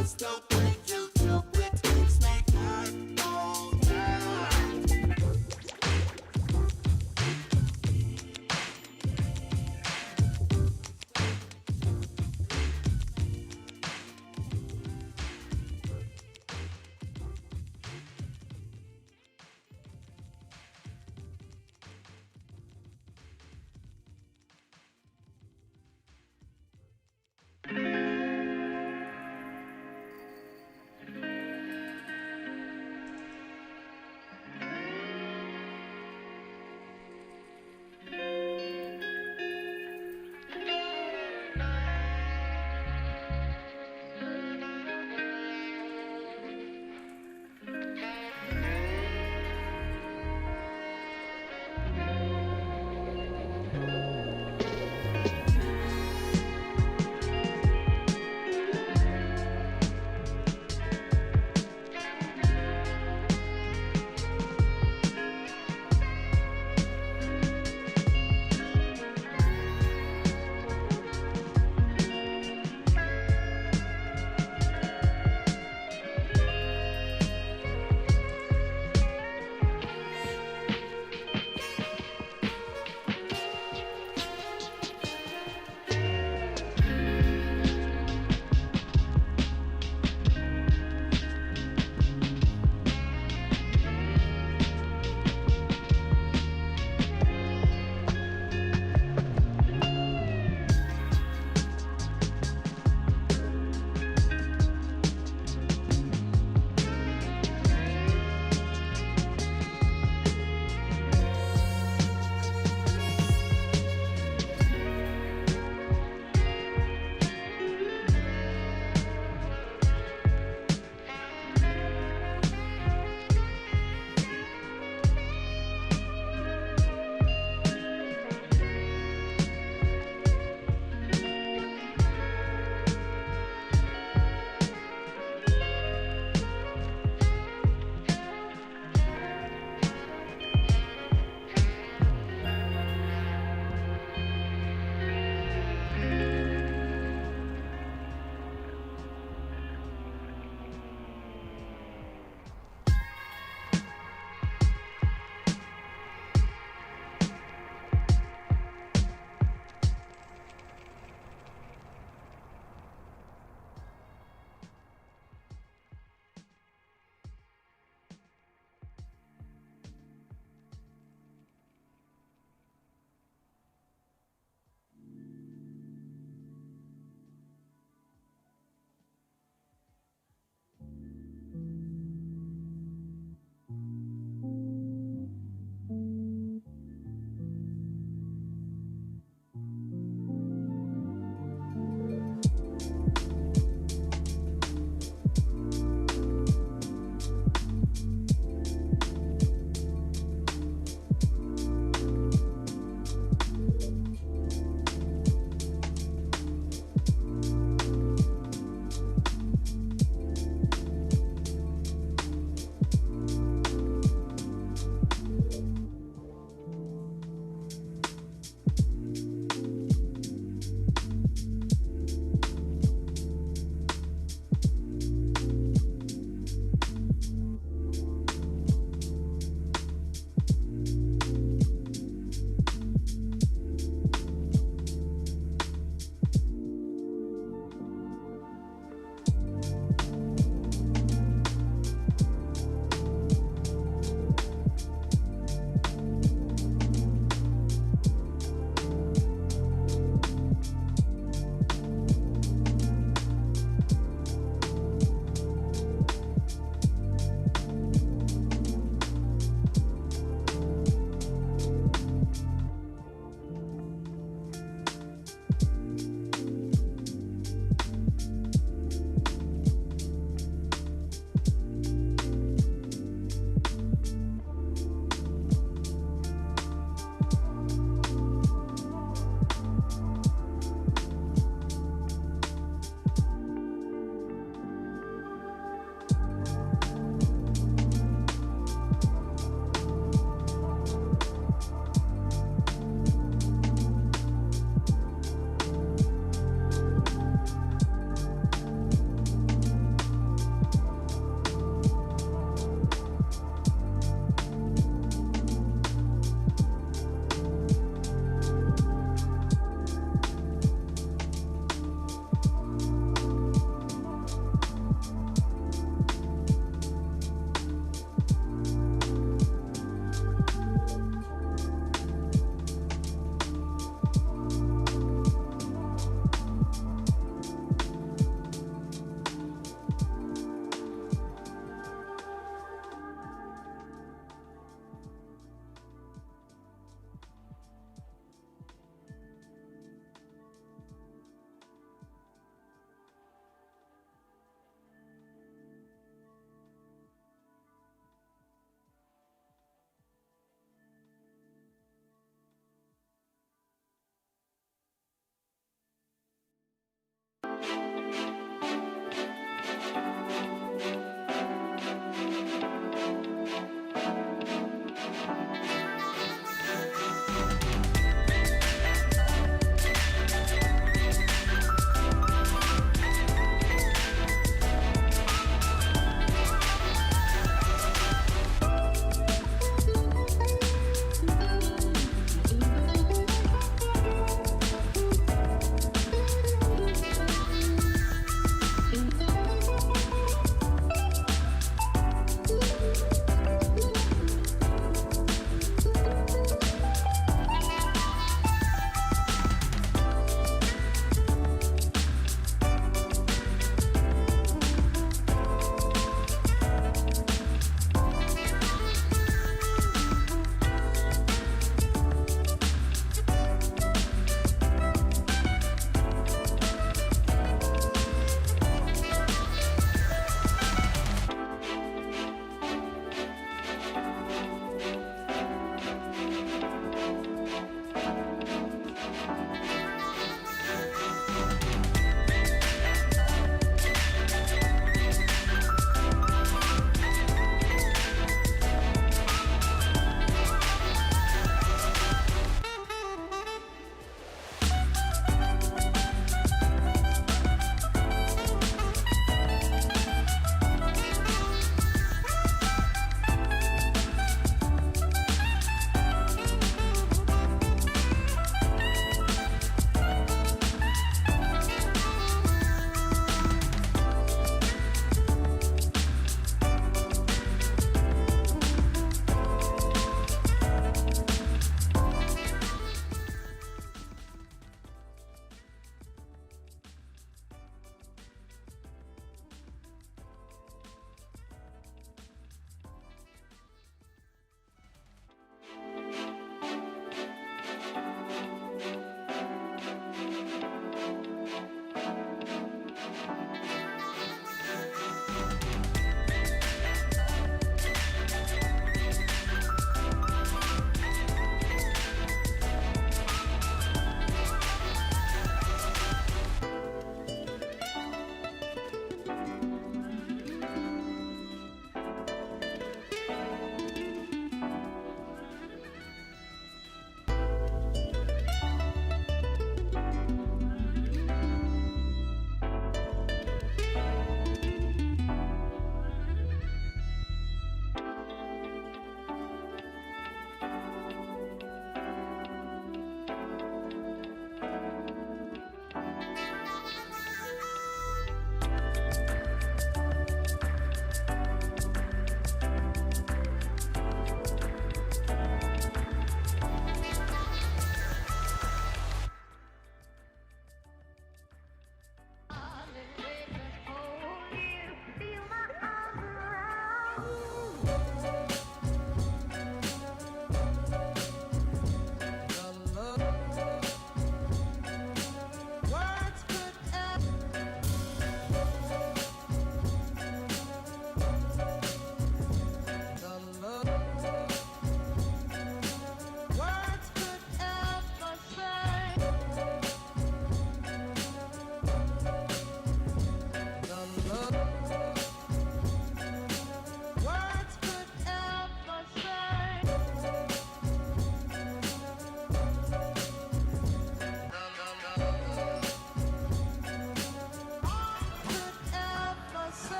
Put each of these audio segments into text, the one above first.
just the way you do it makes me high all night.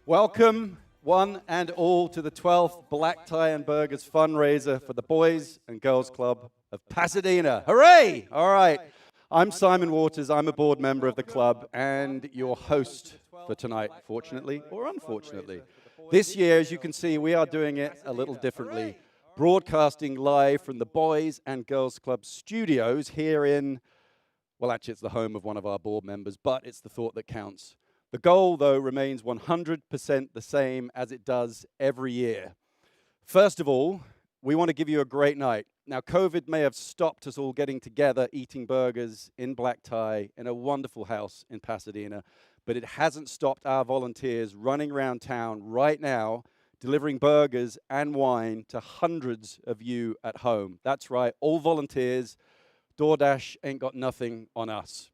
Welcome, one and all, to the 12th Black Tie and Burgers fundraiser for the Boys and Girls Club of Pasadena. Hooray! All right. I'm Simon Waters. I'm a board member of the club and your host for tonight, fortunately or unfortunately. This year, as you can see, we are doing it a little differently, broadcasting live from the Boys and Girls Club studios here in, well, actually, it's the home of one of our board members, but it's the thought that counts. The goal, though, remains 100% the same as it does every year. First of all, we want to give you a great night. Now, COVID may have stopped us all getting together, eating burgers in black tie in a wonderful house in Pasadena, but it hasn't stopped our volunteers running around town right now, delivering burgers and wine to hundreds of you at home. That's right, all volunteers. DoorDash ain't got nothing on us.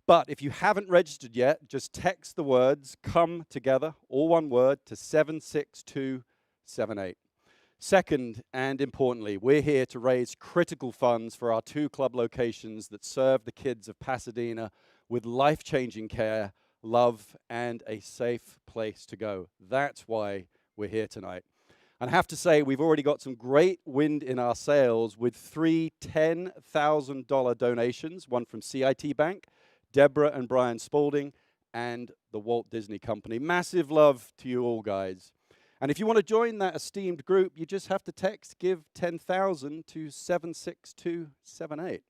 But if you haven't registered yet, just text the words "come together," all one word, to 76278. Second, and importantly, we're here to raise critical funds for our 2 club locations that serve the kids of Pasadena with life-changing care, love, and a safe place to go. That's why we're here tonight. And I have to say, we've already got some great wind in our sails with 3 $10,000 donations, one from CIT Bank, Deborah and Brian Spalding, and the Walt Disney Company. Massive love to you all, guys. And if you want to join that esteemed group, you just have to text "give 10,000" to 76278.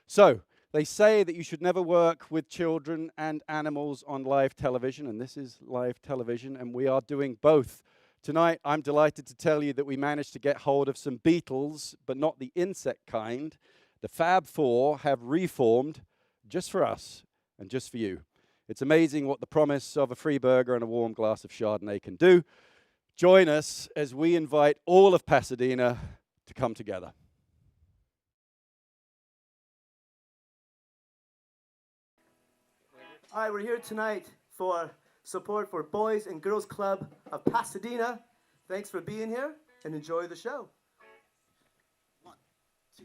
So, they say that you should never work with children and animals on live television, and this is live television, and we are doing both. Tonight, I'm delighted to tell you that we managed to get hold of some beetles, but not the insect kind. The Fab Four have reformed just for us and just for you. It's amazing what the promise of a free burger and a warm glass of Chardonnay can do. Join us as we invite all of Pasadena to come together. All right, we're here tonight for support for Boys and Girls Club of Pasadena. Thanks for being here and enjoy the show. 1, 2,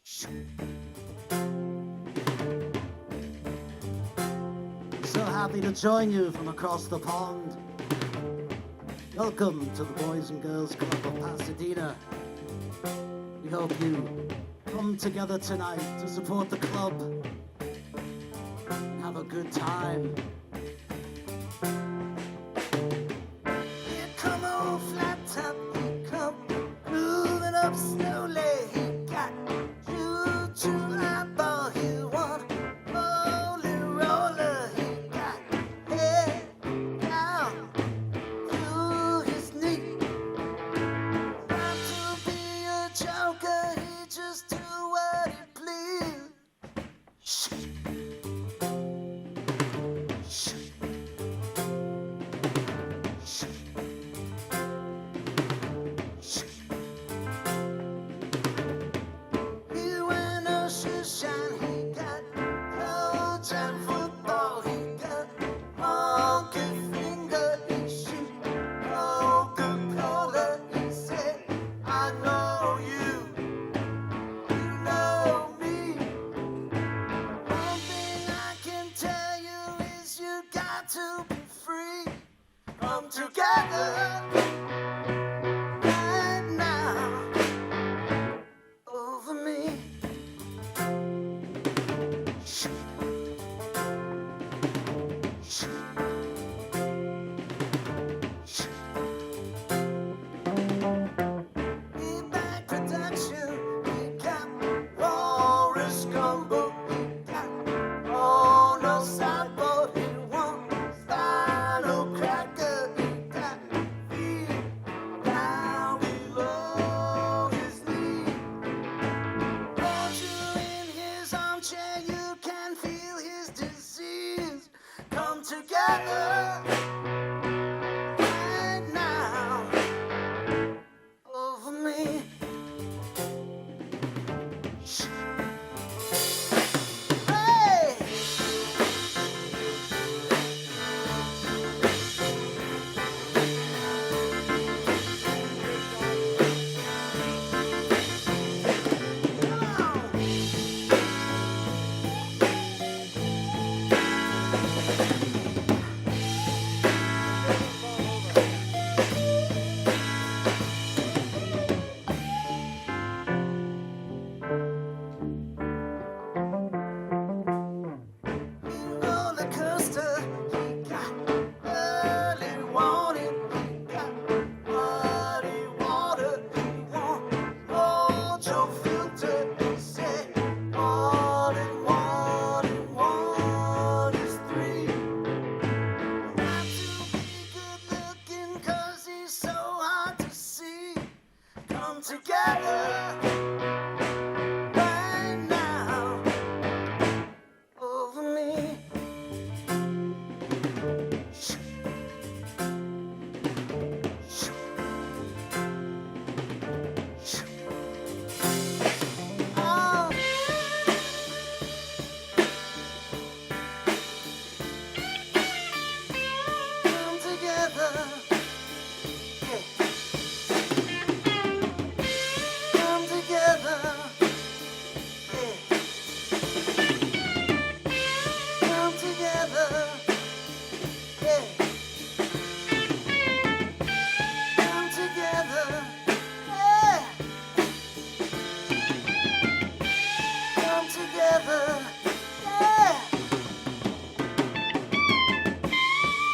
3. So happy to join you from across the pond. Welcome to the Boys and Girls Club of Pasadena. We hope you come together tonight to support the club and have a good time. Here come old flat top, he come grooving up slowly. He got choo-choo eyeball, he want holy roller. He got head down through his knee. Trying to be a joker, he just do what he please. together right now over me. Oh. Come together. Yeah. Come together. Yeah. Come together. Yeah. Come together. Yeah. Come together. Yeah.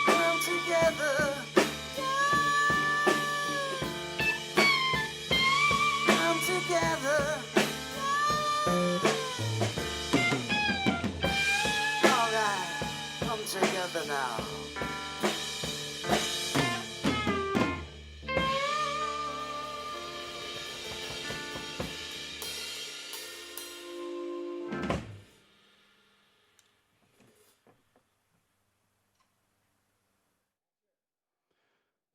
Come together. Come together. All right, come together now.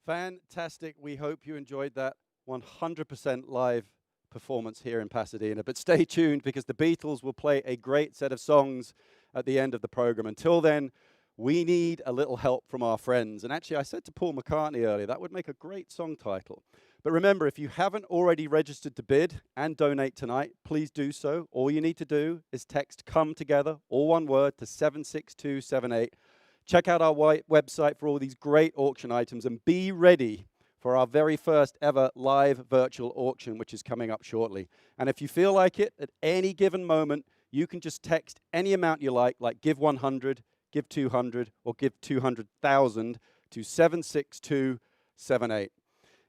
Fantastic. We hope you enjoyed that 100% live performance here in Pasadena. But stay tuned because the Beatles will play a great set of songs at the end of the program. Until then, we need a little help from our friends. And actually, I said to Paul McCartney earlier, that would make a great song title. But remember, if you haven't already registered to bid and donate tonight, please do so. All you need to do is text "Come Together," all one word, to 76278. Check out our website for all these great auction items and be ready for our very first ever live virtual auction, which is coming up shortly. And if you feel like it, at any given moment, you can just text any amount you like give 100, give 200, or give 200,000 to 76278.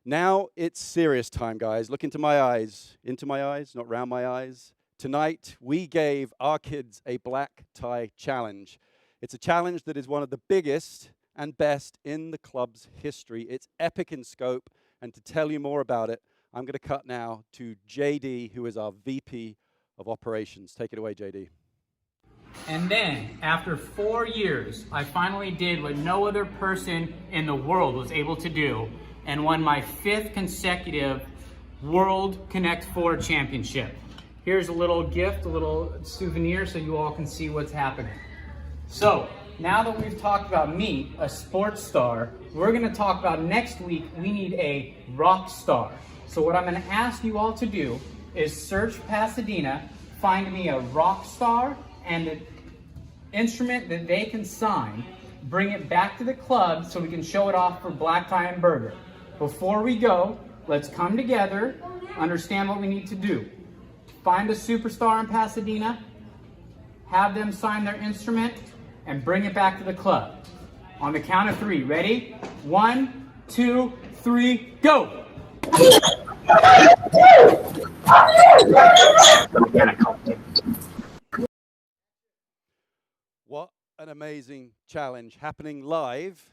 Now it's serious time, guys. Look into my eyes, not round my eyes. Tonight, we gave our kids a black tie challenge. It's a challenge that is one of the biggest and best in the club's history. It's epic in scope, and to tell you more about it, I'm going to cut now to JD, who is our VP of Operations. Take it away, JD. And then, after 4 years, I finally did what no other person in the world was able to do and won my 5th consecutive World Connect 4 Championship. Here's a little gift, a little souvenir, so you all can see what's happening. So, now that we've talked about me, a sports star, we're gonna talk about next week, we need a rock star. So what I'm gonna ask you all to do is search Pasadena, find me a rock star and an instrument that they can sign, bring it back to the club so we can show it off for Black Tie and Burger. Before we go, let's come together, understand what we need to do. Find a superstar in Pasadena, have them sign their instrument, and bring it back to the club. On the count of 3, ready? 1, 2, 3, go! What an amazing challenge happening live,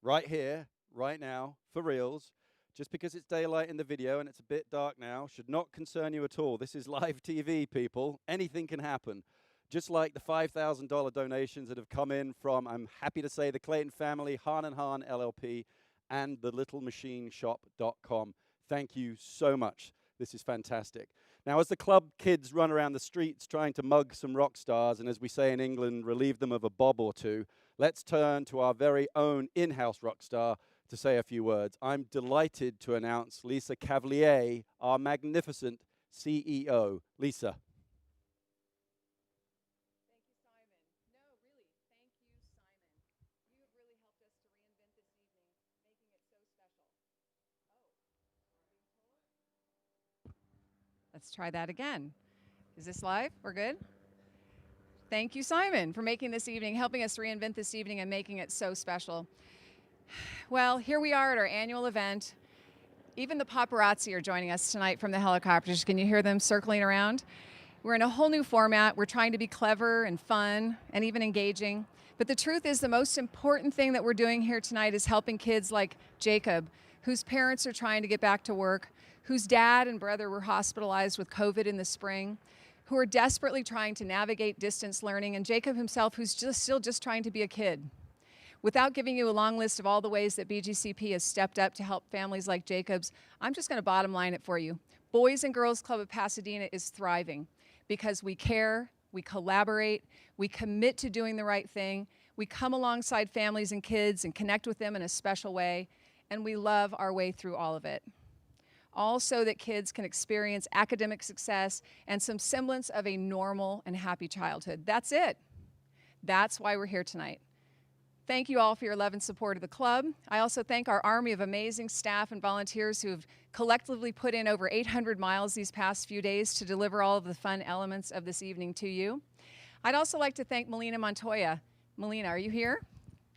right here, right now, for reals. Just because it's daylight in the video and it's a bit dark now should not concern you at all. This is live TV, people. Anything can happen. Just like the $5,000 donations that have come in from, I'm happy to say, the Clayton family, Han & Han LLP, and thelittlemachineshop.com. Thank you so much. This is fantastic. Now, as the club kids run around the streets trying to mug some rock stars, and as we say in England, relieve them of a bob or two, let's turn to our very own in-house rock star to say a few words. I'm delighted to announce Lisa Cavalier, our magnificent CEO. Lisa. Let's try that again. Is this live? We're good? Thank you, Simon, for making this evening, helping us reinvent this evening and making it so special. Well, here we are at our annual event. Even the paparazzi are joining us tonight from the helicopters. Can you hear them circling around? We're in a whole new format. We're trying to be clever and fun and even engaging. But the truth is, the most important thing that we're doing here tonight is helping kids like Jacob, whose parents are trying to get back to work, whose dad and brother were hospitalized with COVID in the spring, who are desperately trying to navigate distance learning, and Jacob himself, who's still just trying to be a kid. Without giving you a long list of all the ways that BGCP has stepped up to help families like Jacob's, I'm just going to bottom line it for you. Boys and Girls Club of Pasadena is thriving because we care, we collaborate, we commit to doing the right thing, we come alongside families and kids and connect with them in a special way, and we love our way through all of it. All so that kids can experience academic success and some semblance of a normal and happy childhood. That's it. That's why we're here tonight. Thank you all for your love and support of the club. I also thank our army of amazing staff and volunteers who have collectively put in over 800 miles these past few days to deliver all of the fun elements of this evening to you. I'd also like to thank Melina Montoya. Melina, are you here?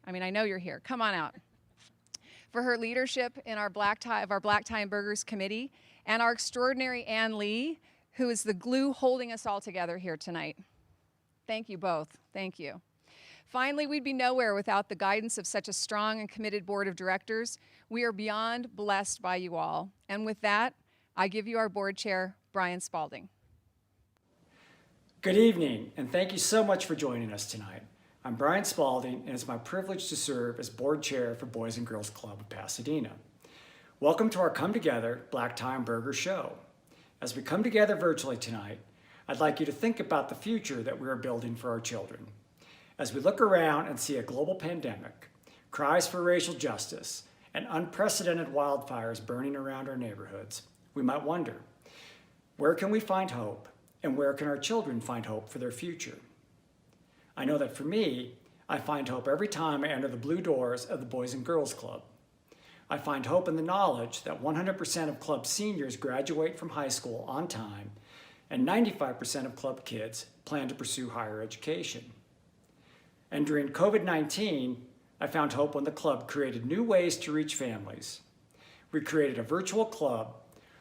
I mean, I know you're here. Come on out. For her leadership in our Black Tie and Burgers Committee, and our extraordinary Ann Lee, who is the glue holding us all together here tonight. Thank you both. Thank you. Finally, we'd be nowhere without the guidance of such a strong and committed board of directors. We are beyond blessed by you all. And with that, I give you our board chair, Brian Spalding. Good evening, and thank you so much for joining us tonight. I'm Brian Spalding, and it's my privilege to serve as board chair for Boys and Girls Club of Pasadena. Welcome to our Come Together Black Tie and Burger show. As we come together virtually tonight, I'd like you to think about the future that we are building for our children. As we look around and see a global pandemic, cries for racial justice, and unprecedented wildfires burning around our neighborhoods, we might wonder, where can we find hope, and where can our children find hope for their future? I know that for me, I find hope every time I enter the blue doors of the Boys and Girls Club. I find hope in the knowledge that 100% of club seniors graduate from high school on time, and 95% of club kids plan to pursue higher education. And during COVID-19, I found hope when the club created new ways to reach families. We created a virtual club,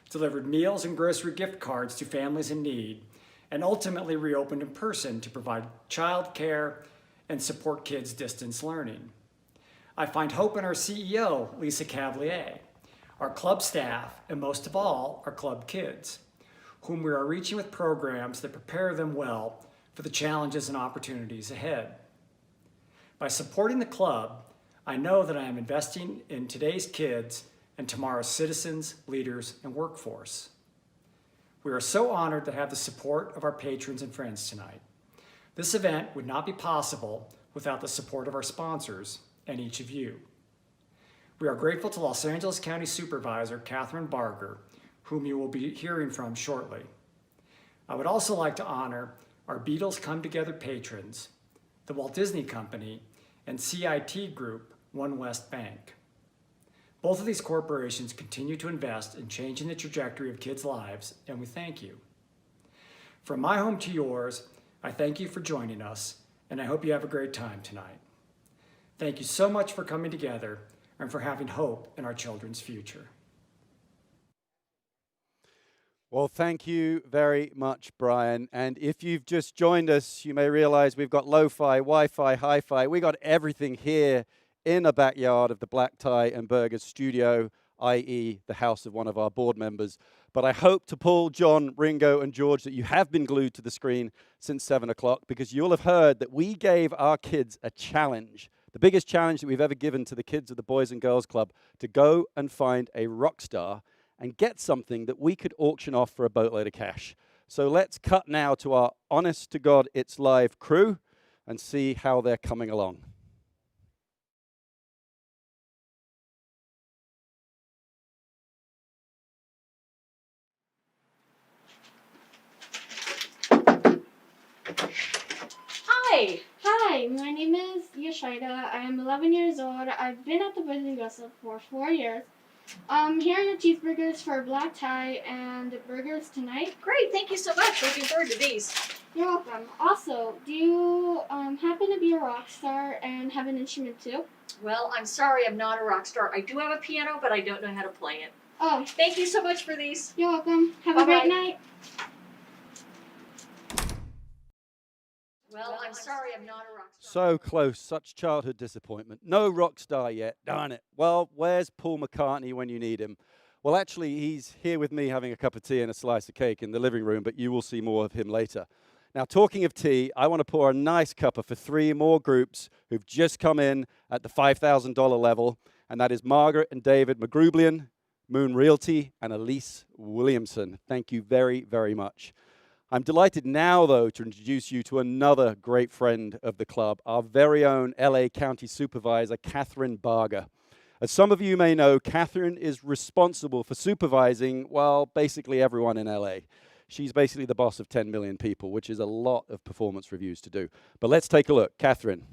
delivered meals and grocery gift cards to families in need, and ultimately reopened in person to provide child care and support kids' distance learning. I find hope in our CEO, Lisa Cavalier, our club staff, and most of all, our club kids, whom we are reaching with programs that prepare them well for the challenges and opportunities ahead. By supporting the club, I know that I am investing in today's kids and tomorrow's citizens, leaders, and workforce. We are so honored to have the support of our patrons and friends tonight. This event would not be possible without the support of our sponsors and each of you. We are grateful to Los Angeles County Supervisor Catherine Barger, whom you will be hearing from shortly. I would also like to honor our Beatles Come Together patrons, the Walt Disney Company, and CIT Group, One West Bank. Both of these corporations continue to invest in changing the trajectory of kids' lives, and we thank you. From my home to yours, I thank you for joining us, and I hope you have a great time tonight. Thank you so much for coming together and for having hope in our children's future. Well, thank you very much, Brian. And if you've just joined us, you may realize we've got lo-fi, Wi-Fi, hi-fi. We got everything here in the backyard of the Black Tie and Burgers studio, i.e. the house of one of our board members. But I hope to Paul, John, Ringo, and George that you have been glued to the screen since 7 o'clock, because you'll have heard that we gave our kids a challenge, the biggest challenge that we've ever given to the kids of the Boys and Girls Club, to go and find a rock star and get something that we could auction off for a boatload of cash. So let's cut now to our honest to God, it's live crew and see how they're coming along. Hi, my name is Yashida. I am 11 years old. I've been at the Boys and Girls Club for 4 years. Here are your cheeseburgers for black tie and burgers tonight. Great, thank you so much. Looking forward to these. You're welcome. Also, do you happen to be a rock star and have an instrument too? Well, I'm sorry I'm not a rock star. I do have a piano, but I don't know how to play it. Oh, Thank you so much for these. you're welcome. Have a Bye-bye. great night. Well, I'm sorry I'm not a rock star. So close, such childhood disappointment. No rock star yet, darn it. Well, where's Paul McCartney when you need him? Well, actually, he's here with me having a cup of tea and a slice of cake in the living room, but you will see more of him later. Now, talking of tea, I want to pour a nice cuppa for 3 more groups who've just come in at the $5,000 level, and that is Margaret and David McGrublian, Moon Realty, and Elise Williamson. Thank you very, very much. I'm delighted now, though, to introduce you to another great friend of the club, our very own LA County Supervisor, Catherine Barger. As some of you may know, Catherine is responsible for supervising, well, basically everyone in LA. She's basically the boss of 10 million people, which is a lot of performance reviews to do. But let's take a look. Catherine.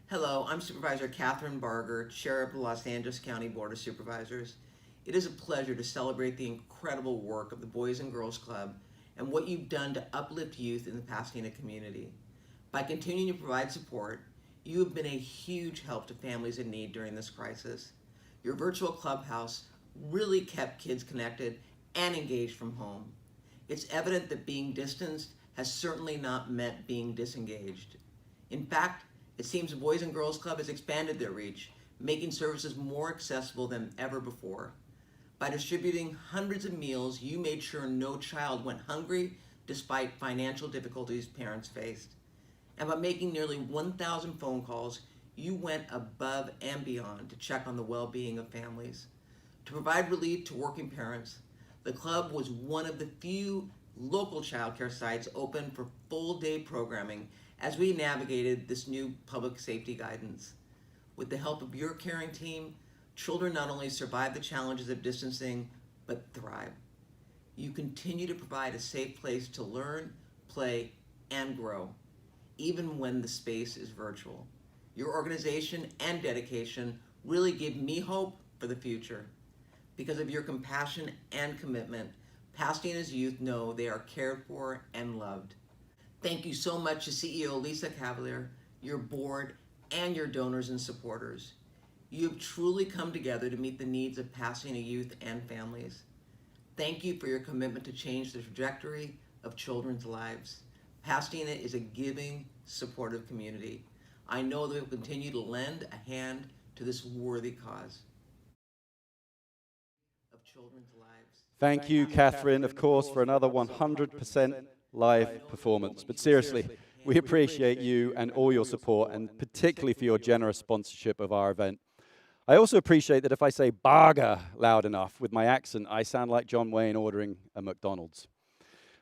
Hello, I'm Supervisor Catherine Barger, Chair of the Los Angeles County Board of Supervisors. It is a pleasure to celebrate the incredible work of the Boys and Girls Club and what you've done to uplift youth in the Pasadena community. By continuing to provide support, you have been a huge help to families in need during this crisis. Your virtual clubhouse really kept kids connected and engaged from home. It's evident that being distanced has certainly not meant being disengaged. In fact, it seems the Boys and Girls Club has expanded their reach, making services more accessible than ever before. By distributing hundreds of meals, you made sure no child went hungry despite financial difficulties parents faced. And by making nearly 1,000 phone calls, you went above and beyond to check on the well-being of families. To provide relief to working parents, the club was one of the few local childcare sites open for full-day programming as we navigated this new public safety guidance. With the help of your caring team, children not only survive the challenges of distancing, but thrive. You continue to provide a safe place to learn, play, and grow, even when the space is virtual. Your organization and dedication really give me hope for the future. Because of your compassion and commitment, Pasadena's youth know they are cared for and loved. Thank you so much to CEO Lisa Cavalier, your board, and your donors and supporters. You have truly come together to meet the needs of Pasadena youth and families. Thank you for your commitment to change the trajectory of children's lives. Pasadena is a giving, supportive community. I know that we will continue to lend a hand to this worthy cause of children's lives. Thank you, Catherine, of course, for another 100% live performance. But seriously, we appreciate you and all your support, and particularly for your generous sponsorship of our event. I also appreciate that if I say Barger loud enough with my accent, I sound like John Wayne ordering a McDonald's.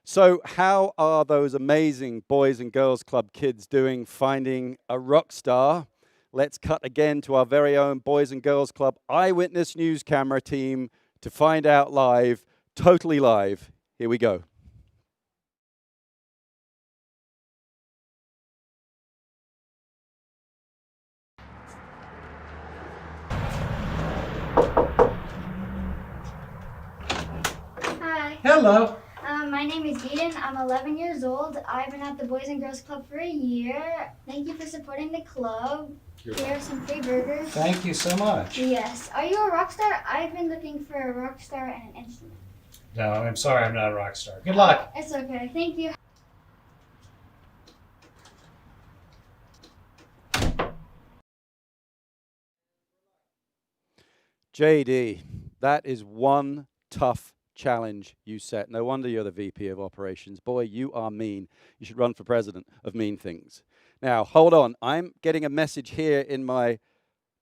So how are those amazing Boys and Girls Club kids doing finding a rock star? Let's cut again to our very own Boys and Girls Club eyewitness news camera team to find out live, totally live. Here we go. Hi. Hello. My name is Eden. I'm 11 years old. I've been at the Boys and Girls Club for a year. Thank you for supporting the club. Here are some free burgers. Thank you so much. Yes. Are you a rock star? I've been looking for a rock star and an instrument. No, I'm sorry, I'm not a rock star. Good luck. It's okay. Thank you. JD, that is one tough challenge you set. No wonder you're the VP of Operations. Boy, you are mean. You should run for president of mean things. Now, hold on. I'm getting a message here in my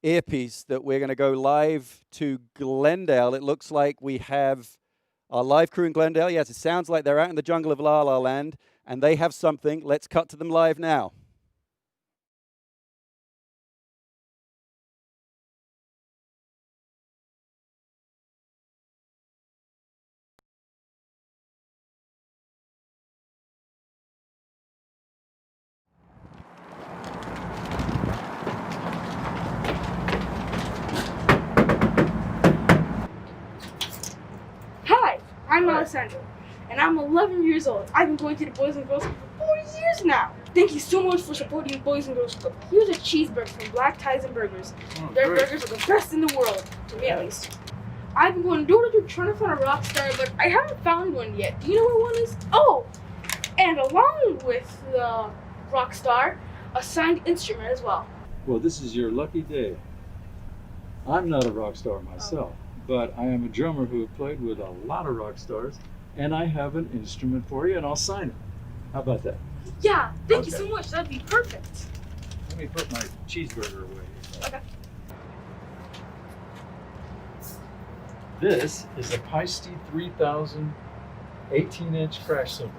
earpiece that we're going to go live to Glendale. It looks like we have our live crew in Glendale. Yes, it sounds like they're out in the jungle of La La Land, and they have something. Let's cut to them live now. Hi, I'm Alessandro, and I'm 11 years old. I've been going to the Boys and Girls Club for 4 years now. Thank you so much for supporting the Boys and Girls Club. Here's a cheeseburger from Black Ties and Burgers. Their burgers are the best in the world, to me at least. I've been going door to door trying to find a rock star, but I haven't found one yet. Do you know where one is? Oh, and along with the rock star, a signed instrument as well. Well, this is your lucky day. I'm not a rock star myself, but I am a drummer who played with a lot of rock stars, and I have an instrument for you, and I'll sign it. How about that? Yeah, thank you Okay. so much. That'd be perfect. Let me put my cheeseburger away. Okay. This is a Paiste 3000 18-inch crash cymbal.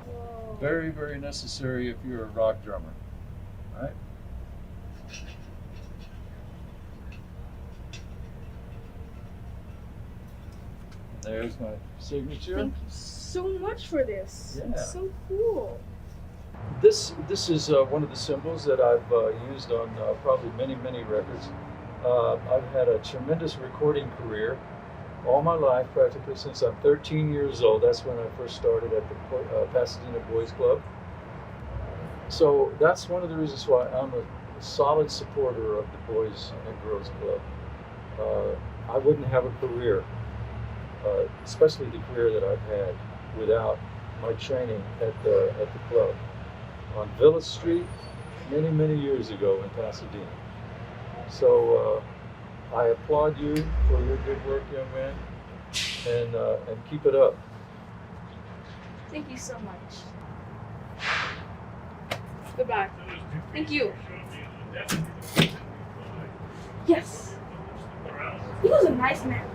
Whoa. Very, very necessary if you're a rock drummer. All right? There's my signature. Thank you so much for this. Yeah. It's so cool. This is one of the cymbals that I've used on probably many records. I've had a tremendous recording career all my life, practically since I'm 13 years old. That's when I first started at the Pasadena Boys Club. So that's one of the reasons why I'm a solid supporter of the Boys and Girls Club. I wouldn't have a career, especially the career that I've had, without my training at the club on Villa Street many years ago in Pasadena. So I applaud you for your good work, young man, and keep it up. Thank you so much. Goodbye. Thank you. Yes. He was a nice man.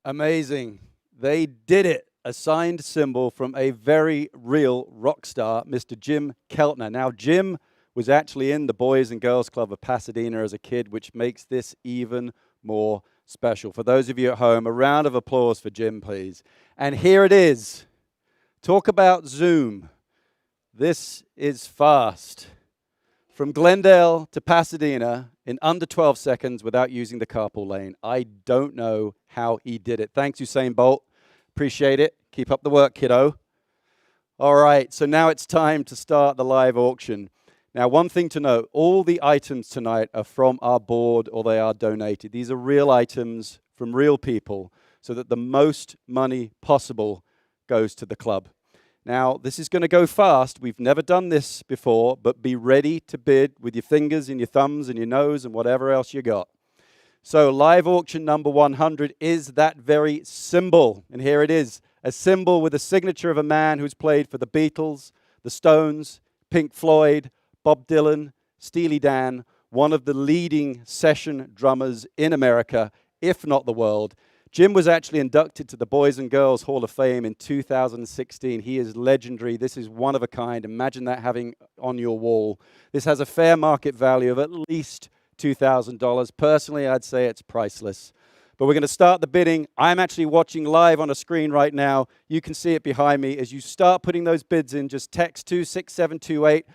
Amazing. They did it. A signed cymbal from a very real rock star, Mr. Jim Keltner. Now, Jim was actually in the Boys and Girls Club of Pasadena as a kid, which makes this even more special. For those of you at home, a round of applause for Jim, please. And here it is. Talk about Zoom. This is fast. From Glendale to Pasadena in under 12 seconds without using the carpool lane. I don't know how he did it. Thanks, Usain Bolt. Appreciate it. Keep up the work, kiddo. All right, so now it's time to start the live auction. Now, one thing to note, all the items tonight are from our board or they are donated. These are real items from real people so that the most money possible goes to the club. Now, this is going to go fast. We've never done this before, but be ready to bid with your fingers and your thumbs and your nose and whatever else you got. So live auction number 100 is that very symbol. And here it is, a symbol with a signature of a man who's played for the Beatles, the Stones, Pink Floyd, Bob Dylan, Steely Dan, one of the leading session drummers in America, if not the world. Jim was actually inducted to the Boys and Girls Hall of Fame in 2016. He is legendary. This is one of a kind. Imagine that having on your wall. This has a fair market value of at least $2,000. Personally, I'd say it's priceless. But we're going to start the bidding. I'm actually watching live on a screen right now. You can see it behind me. As you start putting those bids in, just text 26728.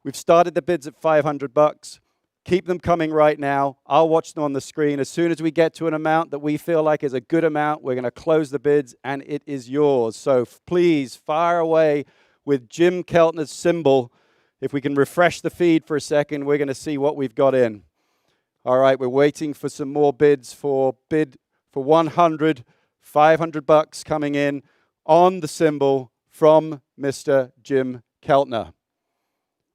We've started the bids at $500. Keep them coming right now. I'll watch them on the screen. As soon as we get to an amount that we feel like is a good amount, we're going to close the bids, and it is yours. So please fire away with Jim Keltner's symbol. If we can refresh the feed for a second, we're going to see what we've got in. All right, we're waiting for some more bids for 100, $500 coming in on the symbol from Mr. Jim Keltner.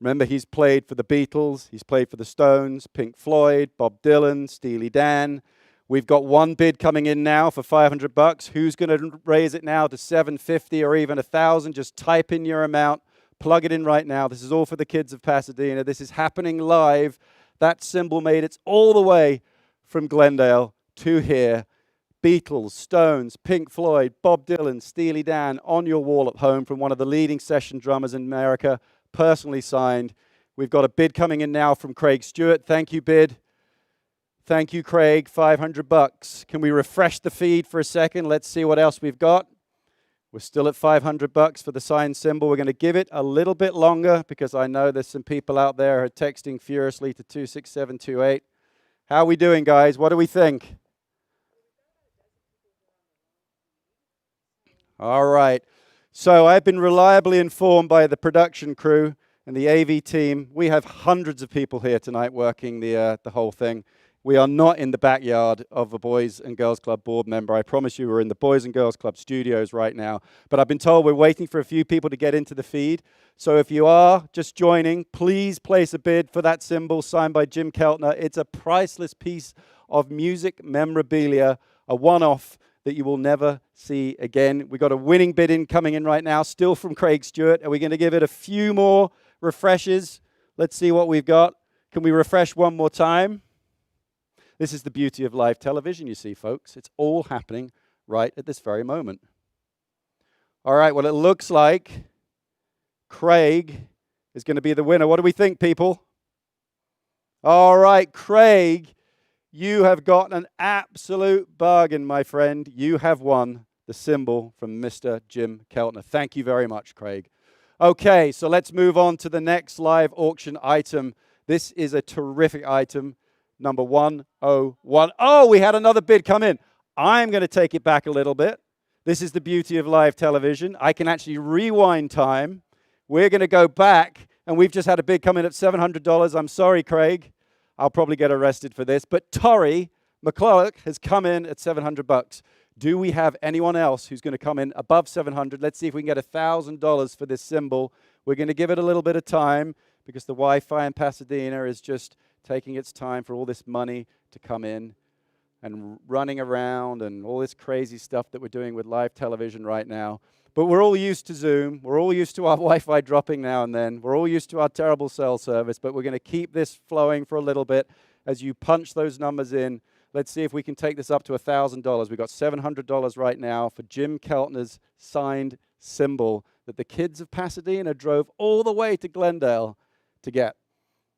Remember, he's played for the Beatles, he's played for the Stones, Pink Floyd, Bob Dylan, Steely Dan. We've got one bid coming in now for $500. Who's going to raise it now to $750 or even $1,000? Just type in your amount, plug it in right now. This is all for the kids of Pasadena. This is happening live. That symbol made it all the way from Glendale to here. Beatles, Stones, Pink Floyd, Bob Dylan, Steely Dan on your wall at home from one of the leading session drummers in America, personally signed. We've got a bid coming in now from Craig Stewart. Thank you, bid. Thank you, Craig. $500. Can we refresh the feed for a second? Let's see what else we've got. We're still at $500 for the signed symbol. We're going to give it a little bit longer because I know there's some people out there who are texting furiously to 26728. How are we doing, guys? What do we think? All right. So I've been reliably informed by the production crew and the AV team. We have hundreds of people here tonight working the whole thing. We are not in the backyard of a Boys and Girls Club board member. I promise you we're in the Boys and Girls Club studios right now. But I've been told we're waiting for a few people to get into the feed. So if you are just joining, please place a bid for that symbol signed by Jim Keltner. It's a priceless piece of music memorabilia, a one-off that you will never see again. We got a winning bid in coming in right now, still from Craig Stewart. Are we going to give it a few more refreshes? Let's see what we've got. Can we refresh one more time? This is the beauty of live television, you see, folks. It's all happening right at this very moment. All right, well, it looks like Craig is going to be the winner. What do we think, people? All right, Craig, you have got an absolute bargain, my friend. You have won the symbol from Mr. Jim Keltner. Thank you very much, Craig. Okay, so let's move on to the next live auction item. This is a terrific item, number 101. Oh, we had another bid come in. I'm going to take it back a little bit. This is the beauty of live television. I can actually rewind time. We're going to go back, and we've just had a bid come in at $700. I'm sorry, Craig. I'll probably get arrested for this. But Torrey McCulloch has come in at $700. Do we have anyone else who's going to come in above $700? Let's see if we can get $1,000 for this symbol. We're going to give it a little bit of time because the Wi-Fi in Pasadena is just taking its time for all this money to come in and running around and all this crazy stuff that we're doing with live television right now. But we're all used to Zoom. We're all used to our Wi-Fi dropping now and then. We're all used to our terrible cell service, but we're going to keep this flowing for a little bit as you punch those numbers in. Let's see if we can take this up to $1,000. We've got $700 right now for Jim Keltner's signed symbol that the kids of Pasadena drove all the way to Glendale to get.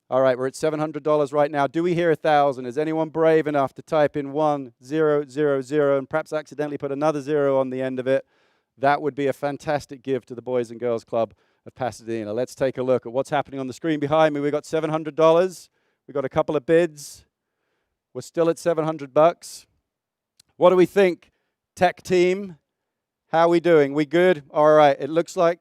All right, we're at $700 right now. Do we hear 1,000? Is anyone brave enough to type in 1000 and perhaps accidentally put another zero on the end of it? That would be a fantastic gift to the Boys and Girls Club of Pasadena. Let's take a look at what's happening on the screen behind me. We've got $700. We've got a couple of bids. We're still at $700. What do we think, tech team? How are we doing? We good? All right, it looks like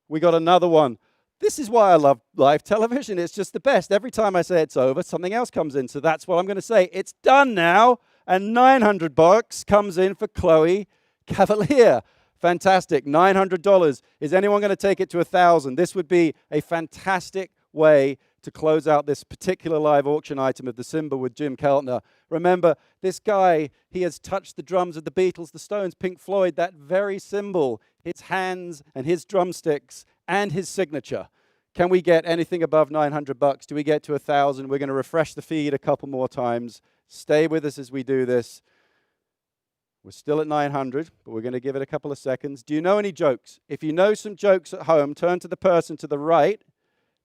we got another one. This is why I love live television. It's just the best. Every time I say it's over, something else comes in. So that's what I'm going to say. It's done now. And $900 comes in for Chloe Cavalier. Fantastic. $900. Is anyone going to take it to 1,000? This would be a fantastic way to close out this particular live auction item of the symbol with Jim Keltner. Remember, this guy, he has touched the drums of the Beatles, the Stones, Pink Floyd, that very symbol, his hands and his drumsticks and his signature. Can we get anything above $900? Do we get to 1,000? We're going to refresh the feed a couple more times. Stay with us as we do this. We're still at 900, but we're going to give it a couple of seconds. Do you know any jokes? If you know some jokes at home, turn to the person to the right,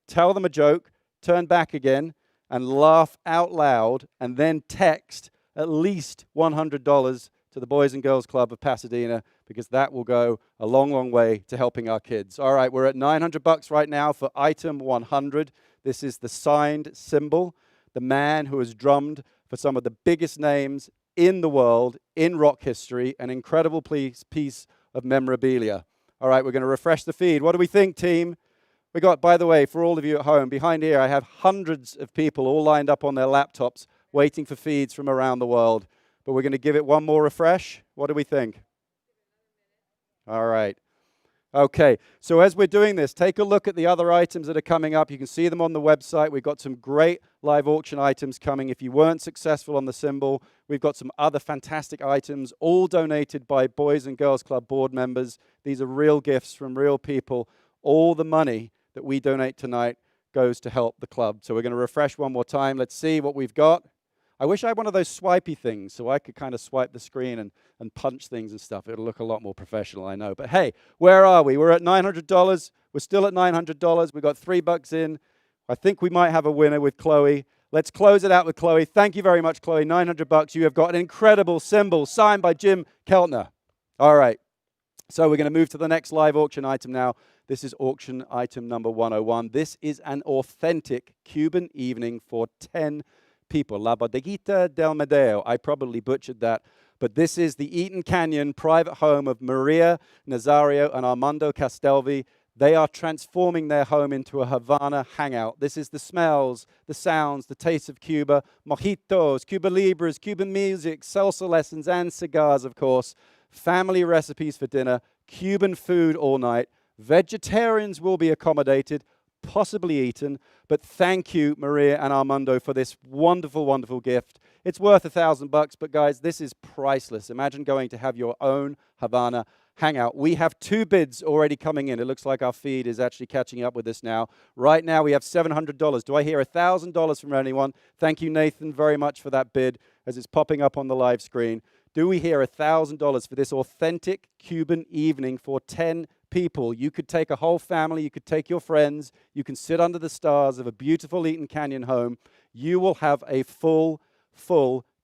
tell them a joke, turn back again, and laugh out loud, and then text at least $100 to the Boys and Girls Club of Pasadena, because that will go a long, long way to helping our kids. All right, we're at $900 right now for item 100. This is the signed symbol, the man who has drummed for some of the biggest names in the world, in rock history, an incredible piece of memorabilia. All right, we're going to refresh the feed. What do we think, team? We got, by the way, for all of you at home, behind here I have hundreds of people all lined up on their laptops waiting for feeds from around the world. But we're going to give it one more refresh. What do we think? All right. Okay, so as we're doing this, take a look at the other items that are coming up. You can see them on the website. We've got some great live auction items coming. If you weren't successful on the symbol, we've got some other fantastic items, all donated by Boys and Girls Club board members. These are real gifts from real people. All the money that we donate tonight goes to help the club. So we're going to refresh one more time. Let's see what we've got. I wish I had one of those swipey things so I could kind of swipe the screen and punch things and stuff. It'll look a lot more professional, I know. But hey, where are we? We're at $900. We're still at $900. We got $3 in. I think we might have a winner with Chloe. Let's close it out with Chloe. Thank you very much, Chloe. $900. You have got an incredible symbol signed by Jim Keltner. All right. So we're going to move to the next live auction item now. This is auction item number 101. This is an authentic Cuban evening for 10 people. La Bodeguita del Medeo. I probably butchered that. But this is the Eaton Canyon private home of Maria Nazario and Armando Castelvi. They are transforming their home into a Havana hangout. This is the smells, the sounds, the taste of Cuba. Mojitos, Cuba Libras, Cuban music, salsa lessons, and cigars, of course. Family recipes for dinner, Cuban food all night. Vegetarians will be accommodated. possibly eaten. But thank you, Maria and Armando, for this wonderful, wonderful gift. It's worth $1,000, but guys, this is priceless. Imagine going to have your own Havana hangout. We have 2 bids already coming in. It looks like our feed is actually catching up with us now. Right now, we have $700. Do I hear $1,000 from anyone? Thank you, Nathan, very much for that bid as it's popping up on the live screen. Do we hear $1,000 for this authentic Cuban evening for 10 people? You could take a whole family. You could take your friends. You can sit under the stars of a beautiful Eaton Canyon home. You will have a full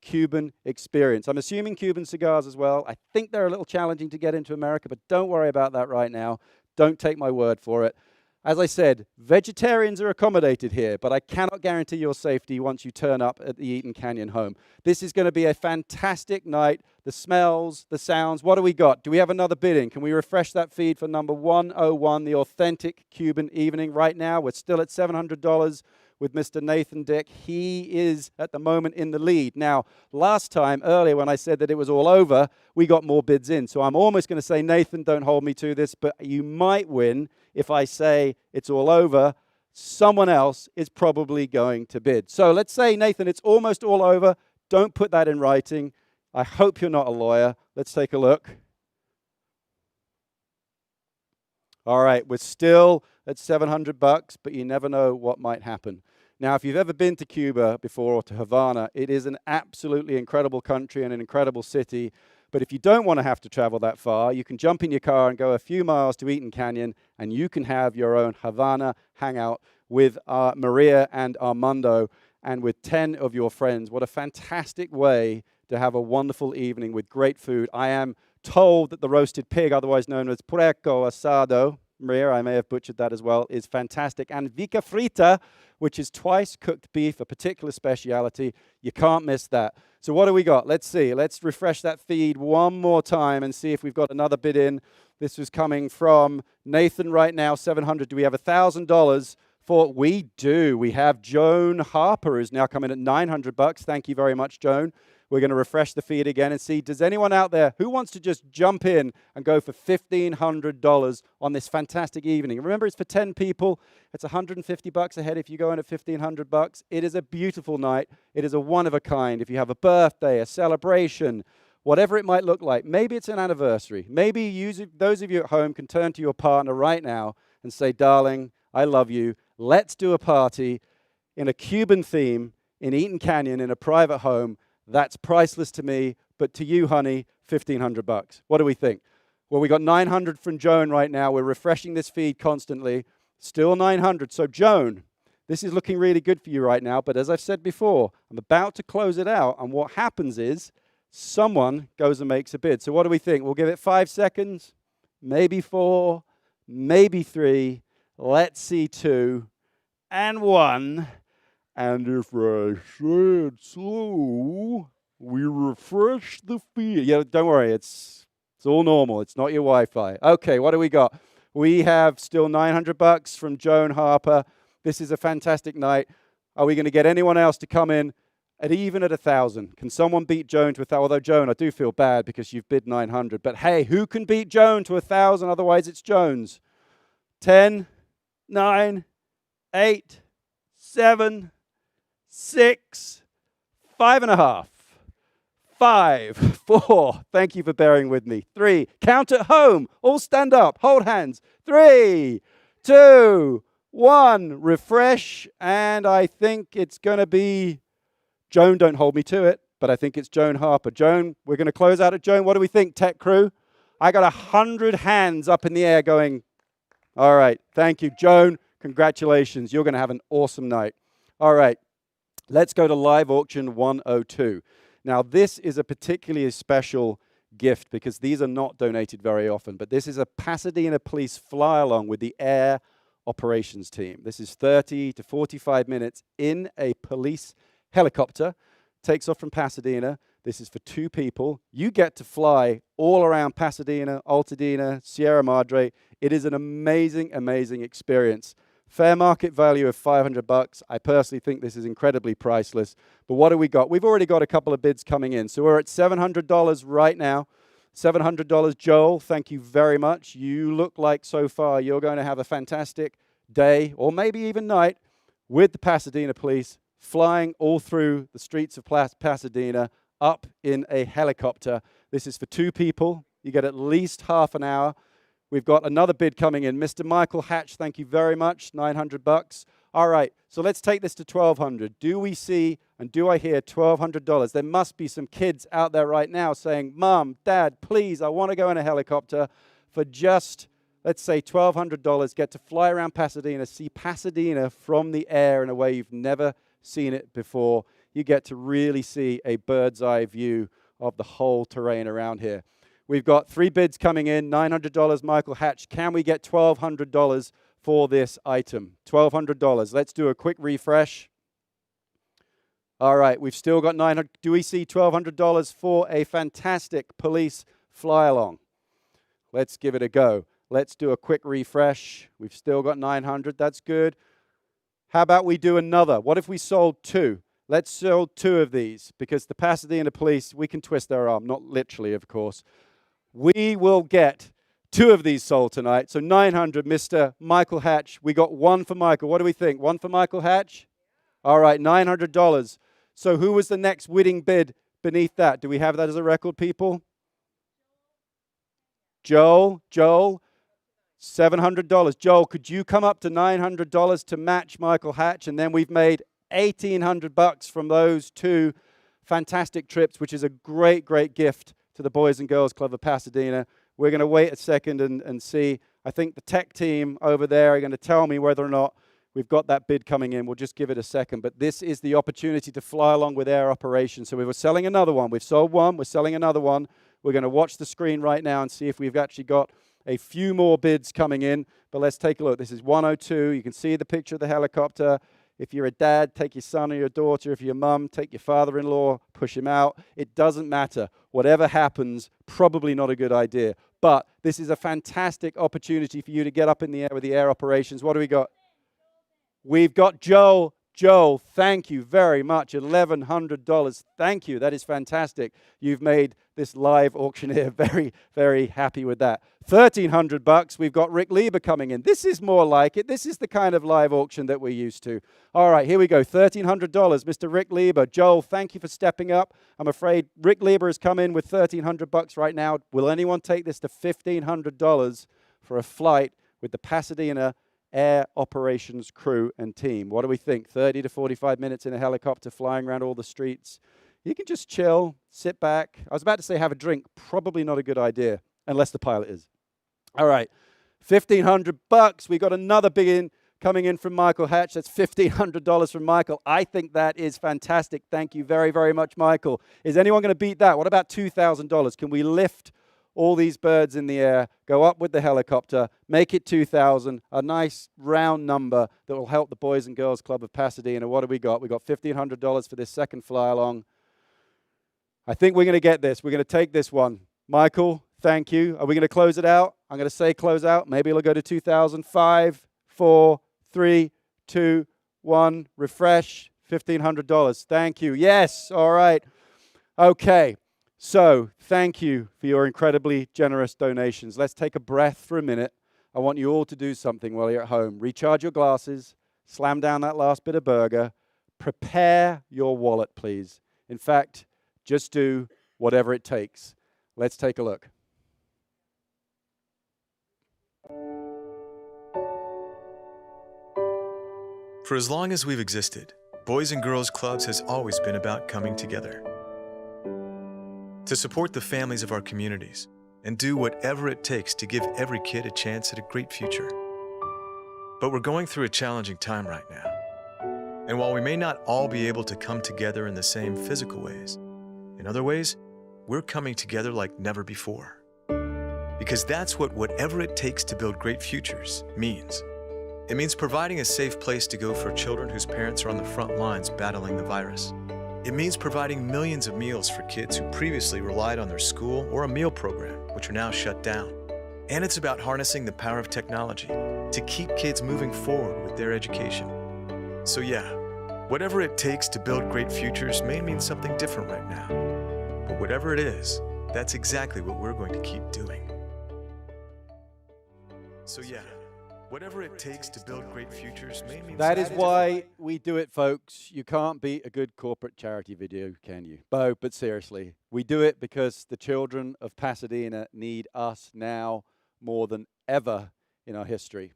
Cuban experience. I'm assuming Cuban cigars as well. I think they're a little challenging to get into America, but don't worry about that right now. Don't take my word for it. As I said, vegetarians are accommodated here, but I cannot guarantee your safety once you turn up at the Eaton Canyon home. This is going to be a fantastic night. The smells, the sounds. What do we got? Do we have another bidding? Can we refresh that feed for number 101, the authentic Cuban evening? Right now, we're still at $700. With Mr. Nathan Dick. He is at the moment in the lead. Now, last time, earlier, when I said that it was all over, we got more bids in. So I'm almost going to say, Nathan, don't hold me to this, but you might win if I say it's all over. Someone else is probably going to bid. So let's say, Nathan, it's almost all over. Don't put that in writing. I hope you're not a lawyer. Let's take a look. All right, we're still at $700, but you never know what might happen. Now, if you've ever been to Cuba before or to Havana, it is an absolutely incredible country and an incredible city. But if you don't want to have to travel that far, you can jump in your car and go a few miles to Eaton Canyon, and you can have your own Havana hangout with Maria and Armando and with 10 of your friends. What a fantastic way to have a wonderful evening with great food. I am told that the roasted pig, otherwise known as puerco asado, Maria, I may have butchered that as well, is fantastic. And vica frita, which is twice cooked beef, a particular speciality. You can't miss that. So what do we got? Let's see. Let's refresh that feed one more time and see if we've got another bid in. This was coming from Nathan right now, $700. Do we have $1,000 for? We do. We have Joan Harper, who's now coming at $900. Thank you very much, Joan. We're going to refresh the feed again and see, does anyone out there who wants to just jump in and go for $1,500 on this fantastic evening? Remember, it's for 10 people. It's $150 a head if you go in at $1,500. It is a beautiful night. It is a one of a kind. If you have a birthday, a celebration, whatever it might look like, maybe it's an anniversary. Maybe those of you at home can turn to your partner right now and say, darling, I love you. Let's do a party in a Cuban theme in Eaton Canyon in a private home. That's priceless to me, but to you, honey, $1,500. What do we think? Well, we got 900 from Joan right now. We're refreshing this feed constantly. Still 900. So, Joan, this is looking really good for you right now. But as I've said before, I'm about to close it out. And what happens is someone goes and makes a bid. So what do we think? We'll give it 5 seconds, maybe 4, maybe 3. Let's see 2 and 1. And if I said so, we refresh the feed. Yeah, don't worry, it's all normal. It's not your Wi-Fi. Okay, what do we got? We have still $900 from Joan Harper. This is a fantastic night. Are we going to get anyone else to come in even at 1,000? Can someone beat Joan to 1,000? Although, Joan, I do feel bad because you've bid 900. But hey, who can beat Joan to 1,000? Otherwise, it's Jones. 10, 9, 8, 7, 6, 5.5, 5, 4. Thank you for bearing with me. 3. Count at home. All stand up. Hold hands. 3, 2, 1. Refresh. And I think it's going to be Joan. Don't hold me to it, but I think it's Joan Harper. Joan, we're going to close out at Joan. What do we think, tech crew? I got 100 hands up in the air going, all right. Thank you, Joan. Congratulations. You're going to have an awesome night. All right. Let's go to live auction 102. Now, this is a particularly special gift because these are not donated very often, but this is a Pasadena police fly-along with the air operations team. This is 30 to 45 minutes in a police helicopter. Takes off from Pasadena. This is for 2 people. You get to fly all around Pasadena, Altadena, Sierra Madre. It is an amazing, amazing experience. Fair market value of $500. I personally think this is incredibly priceless. But what do we got? We've already got a couple of bids coming in. So we're at $700 right now. $700. Joel, thank you very much. You look like so far you're going to have a fantastic day, or maybe even night, with the Pasadena police, flying all through the streets of Pasadena up in a helicopter. This is for 2 people. You get at least half an hour. We've got another bid coming in. Mr. Michael Hatch, thank you very much, $900. All right, so let's take this to $1,200. Do we see and do I hear $1,200? There must be some kids out there right now saying, Mom, Dad, please, I want to go in a helicopter for just, let's say, $1,200, get to fly around Pasadena, see Pasadena from the air in a way you've never seen it before. You get to really see a bird's eye view of the whole terrain around here. We've got 3 bids coming in, $900, Michael Hatch. Can we get $1,200 for this item? $1,200. Let's do a quick refresh. All right, we've still got $900. Do we see $1,200 for a fantastic police fly-along? Let's give it a go. Let's do a quick refresh. We've still got $900. That's good. How about we do another? What if we sold 2? Let's sell 2 of these, because the Pasadena police, we can twist their arm, not literally, of course. We will get 2 of these sold tonight. So $900, Mr. Michael Hatch. We got 1 for Michael. What do we think? 1 for Michael Hatch? All right, $900. So who was the next winning bid beneath that? Do we have that as a record, people? Joel, $700. Joel, could you come up to $900 to match Michael Hatch? And then we've made $1,800 from those 2 fantastic trips, which is a great, great gift to the Boys and Girls Club of Pasadena. We're going to wait a second and see. I think the tech team over there are going to tell me whether or not we've got that bid coming in. We'll just give it a second. But this is the opportunity to fly along with air operations. So we were selling another one. We've sold 1. We're selling another one. We're going to watch the screen right now and see if we've actually got a few more bids coming in. But let's take a look. This is 102. You can see the picture of the helicopter. If you're a dad, take your son or your daughter. If you're a mum, take your father-in-law, push him out. It doesn't matter. Whatever happens, probably not a good idea. But this is a fantastic opportunity for you to get up in the air with the air operations. What do we got? We've got Joel. Joel, thank you very much. $1,100. Thank you. That is fantastic. You've made this live auctioneer very, very happy with that. $1,300. We've got Rick Lieber coming in. This is more like it. This is the kind of live auction that we're used to. All right, here we go. $1,300. Mr. Rick Lieber. Joel, thank you for stepping up. I'm afraid Rick Lieber has come in with $1,300 right now. Will anyone take this to $1,500 for a flight with the Pasadena Air Operations crew and team? What do we think? 30 to 45 minutes in a helicopter flying around all the streets. You can just chill, sit back. I was about to say have a drink. Probably not a good idea, unless the pilot is. All right, $1,500. We got another big in coming in from Michael Hatch. That's $1,500 from Michael. I think that is fantastic. Thank you very, very much, Michael. Is anyone going to beat that? What about $2,000? Can we lift all these birds in the air, go up with the helicopter, make it 2,000, a nice round number that will help the Boys and Girls Club of Pasadena? What do we got? We got $1,500 for this second fly along. I think we're going to get this. We're going to take this one. Michael, thank you. Are we going to close it out? I'm going to say close out. Maybe it'll go to 2,000. 5, 4, 3, 2, 1. Refresh. $1,500. Thank you. Yes. All right. Okay. So, thank you for your incredibly generous donations. Let's take a breath for a minute. I want you all to do something while you're at home. Recharge your glasses, slam down that last bit of burger, prepare your wallet, please. In fact, just do whatever it takes. Let's take a look. For as long as we've existed, Boys and Girls Clubs has always been about coming together to support the families of our communities and do whatever it takes to give every kid a chance at a great future. But we're going through a challenging time right now. And while we may not all be able to come together in the same physical ways, in other ways, we're coming together like never before. Because that's what whatever it takes to build great futures means. It means providing a safe place to go for children whose parents are on the front lines battling the virus. It means providing millions of meals for kids who previously relied on their school or a meal program, which are now shut down. And it's about harnessing the power of technology to keep kids moving forward with their education. So yeah, whatever it takes to build great futures may mean something different right now. But whatever it is, that's exactly what we're going to keep doing. So yeah, Whatever it takes to build great futures may mean That is something different. why we do it, folks. You can't beat a good corporate charity video, can you? But seriously, we do it because the children of Pasadena need us now more than ever in our history.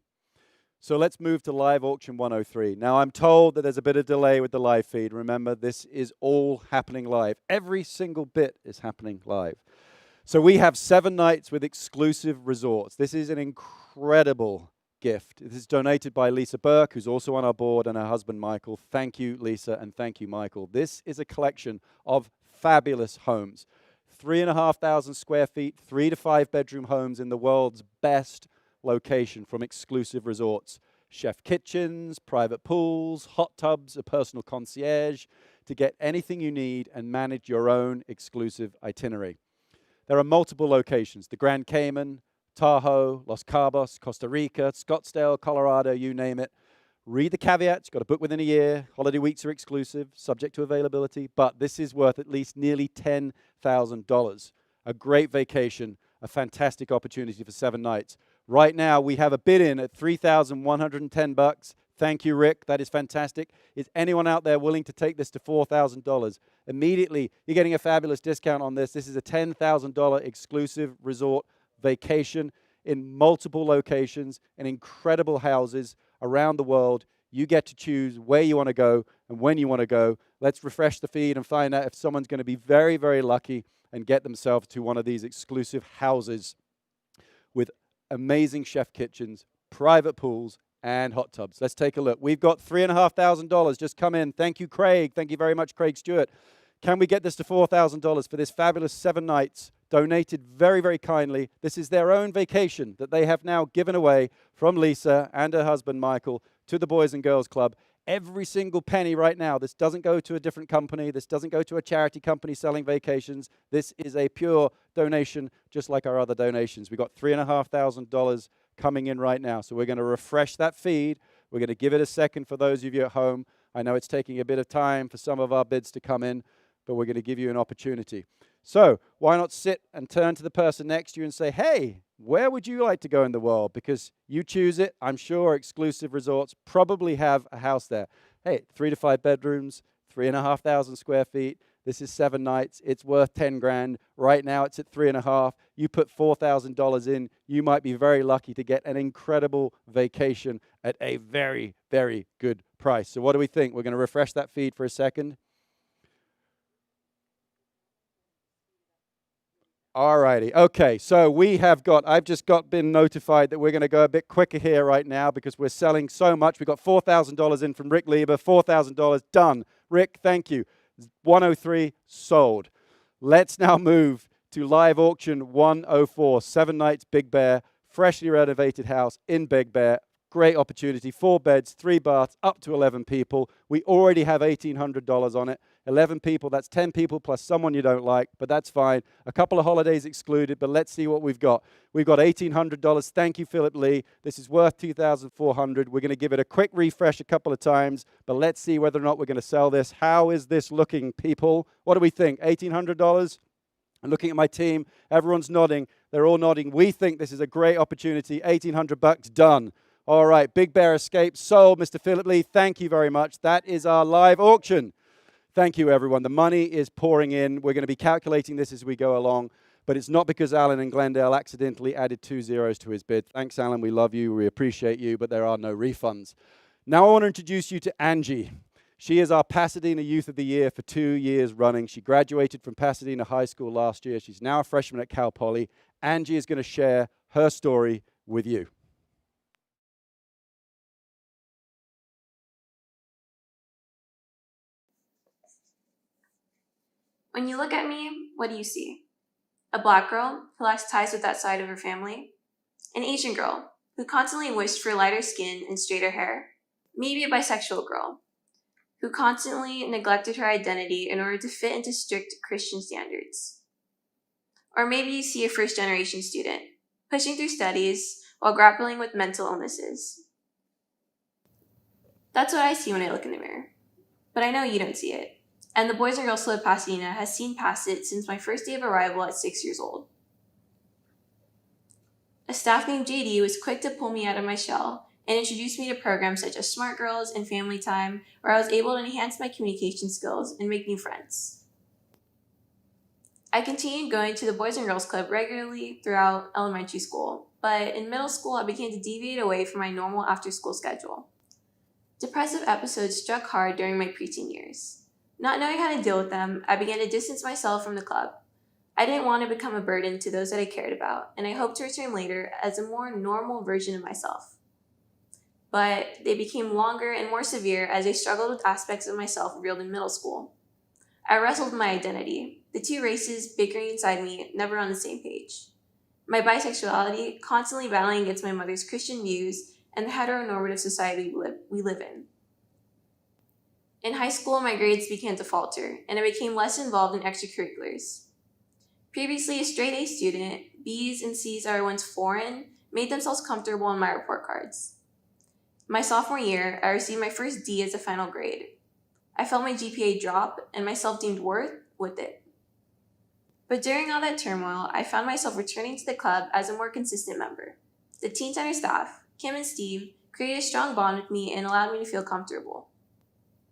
So let's move to live auction 103. Now, I'm told that there's a bit of delay with the live feed. Remember, this is all happening live. Every single bit is happening live. So we have 7 nights with exclusive resorts. This is an incredible gift. This is donated by Lisa Burke, who's also on our board, and her husband, Michael. Thank you, Lisa, and thank you, Michael. This is a collection of fabulous homes. 3,500 square feet, 3 to 5 bedroom homes in the world's best location from exclusive resorts. Chef kitchens, private pools, hot tubs, a personal concierge to get anything you need and manage your own exclusive itinerary. There are multiple locations, the Grand Cayman, Tahoe, Los Cabos, Costa Rica, Scottsdale, Colorado, you name it. Read the caveats, you've got to book within a year. Holiday weeks are exclusive, subject to availability, but this is worth at least nearly $10,000. A great vacation, a fantastic opportunity for 7 nights. Right now, we have a bid in at $3,110. Thank you, Rick. That is fantastic. Is anyone out there willing to take this to $4,000? Immediately, you're getting a fabulous discount on this. This is a $10,000 exclusive resort vacation in multiple locations in incredible houses around the world. You get to choose where you want to go and when you want to go. Let's refresh the feed and find out if someone's going to be very, very lucky and get themselves to one of these exclusive houses with amazing chef kitchens, private pools, and hot tubs. Let's take a look. We've got $3,500 just come in. Thank you, Craig. Thank you very much, Craig Stewart. Can we get this to $4,000 for this fabulous 7 nights, donated very, very kindly? This is their own vacation that they have now given away from Lisa and her husband, Michael, to the Boys and Girls Club. Every single penny right now. This doesn't go to a different company. This doesn't go to a charity company selling vacations. This is a pure donation, just like our other donations. We've got $3,500 coming in right now. So we're going to refresh that feed. We're going to give it a second for those of you at home. I know it's taking a bit of time for some of our bids to come in, but we're going to give you an opportunity. So why not sit and turn to the person next to you and say, hey, where would you like to go in the world? Because you choose it. I'm sure exclusive resorts probably have a house there. Hey, 3 to 5 bedrooms, 3,500 square feet. This is 7 nights. It's worth 10 grand. Right now it's at 3.5. You put $4,000 in. You might be very lucky to get an incredible vacation at a very, very good price. So what do we think? We're going to refresh that feed for a second. All righty. Okay, so I've just been notified that we're going to go a bit quicker here right now because we're selling so much. We've got $4,000 in from Rick Lieber, $4,000 done. Rick, thank you. 103 sold. Let's now move to live auction 104, 7 nights, Big Bear, freshly renovated house in Big Bear. Great opportunity, 4 beds, 3 baths, up to 11 people. We already have $1,800 on it. 11 people, that's 10 people plus someone you don't like, but that's fine. A couple of holidays excluded, but let's see what we've got. We've got $1,800. Thank you, Philip Lee. This is worth $2,400. We're going to give it a quick refresh a couple of times, but let's see whether or not we're going to sell this. How is this looking, people? What do we think? $1,800? I'm looking at my team. Everyone's nodding. They're all nodding. We think this is a great opportunity. $1,800 done. All right, Big Bear Escape sold. Mr. Philip Lee, thank you very much. That is our live auction. Thank you, everyone. The money is pouring in. We're going to be calculating this as we go along, but it's not because Alan in Glendale accidentally added 2 zeros to his bid. Thanks, Alan. We love you. We appreciate you, but there are no refunds. Now I want to introduce you to Angie. She is our Pasadena Youth of the Year for 2 years running. She graduated from Pasadena High School last year. She's now a freshman at Cal Poly. Angie is going to share her story with you. When you look at me, what do you see? A black girl who lacks ties with that side of her family? An Asian girl who constantly wished for lighter skin and straighter hair? Maybe a bisexual girl who constantly neglected her identity in order to fit into strict Christian standards? Or maybe you see a first-generation student pushing through studies while grappling with mental illnesses. That's what I see when I look in the mirror. But I know you don't see it. And the Boys and Girls Club Pasadena has seen past it since my first day of arrival at 6 years old. A A staff named JD was quick to pull me out of my shell and introduced me to programs such as Smart Girls and Family Time, where I was able to enhance my communication skills and make new friends. I continued going to the Boys and Girls Club regularly throughout elementary school, but in middle school I began to deviate away from my normal after-school schedule. Depressive episodes struck hard during my preteen years. Not knowing how to deal with them, I began to distance myself from the club. I didn't want to become a burden to those that I cared about, and I hoped to return later as a more normal version of myself. But they became longer and more severe as I struggled with aspects of myself revealed in middle school. I wrestled with my identity, the two races bickering inside me, never on the same page. My bisexuality, constantly battling against my mother's Christian views and the heteronormative society we live in. In high school, my grades began to falter, and I became less involved in extracurriculars. Previously a straight A student, B's and C's that were once foreign made themselves comfortable on my report cards. My sophomore year, I received my first D as a final grade. I felt my GPA drop and my self-deemed worth with it. But during all that turmoil, I found myself returning to the club as a more consistent member. The Teen Center staff, Kim and Steve, created a strong bond with me and allowed me to feel comfortable.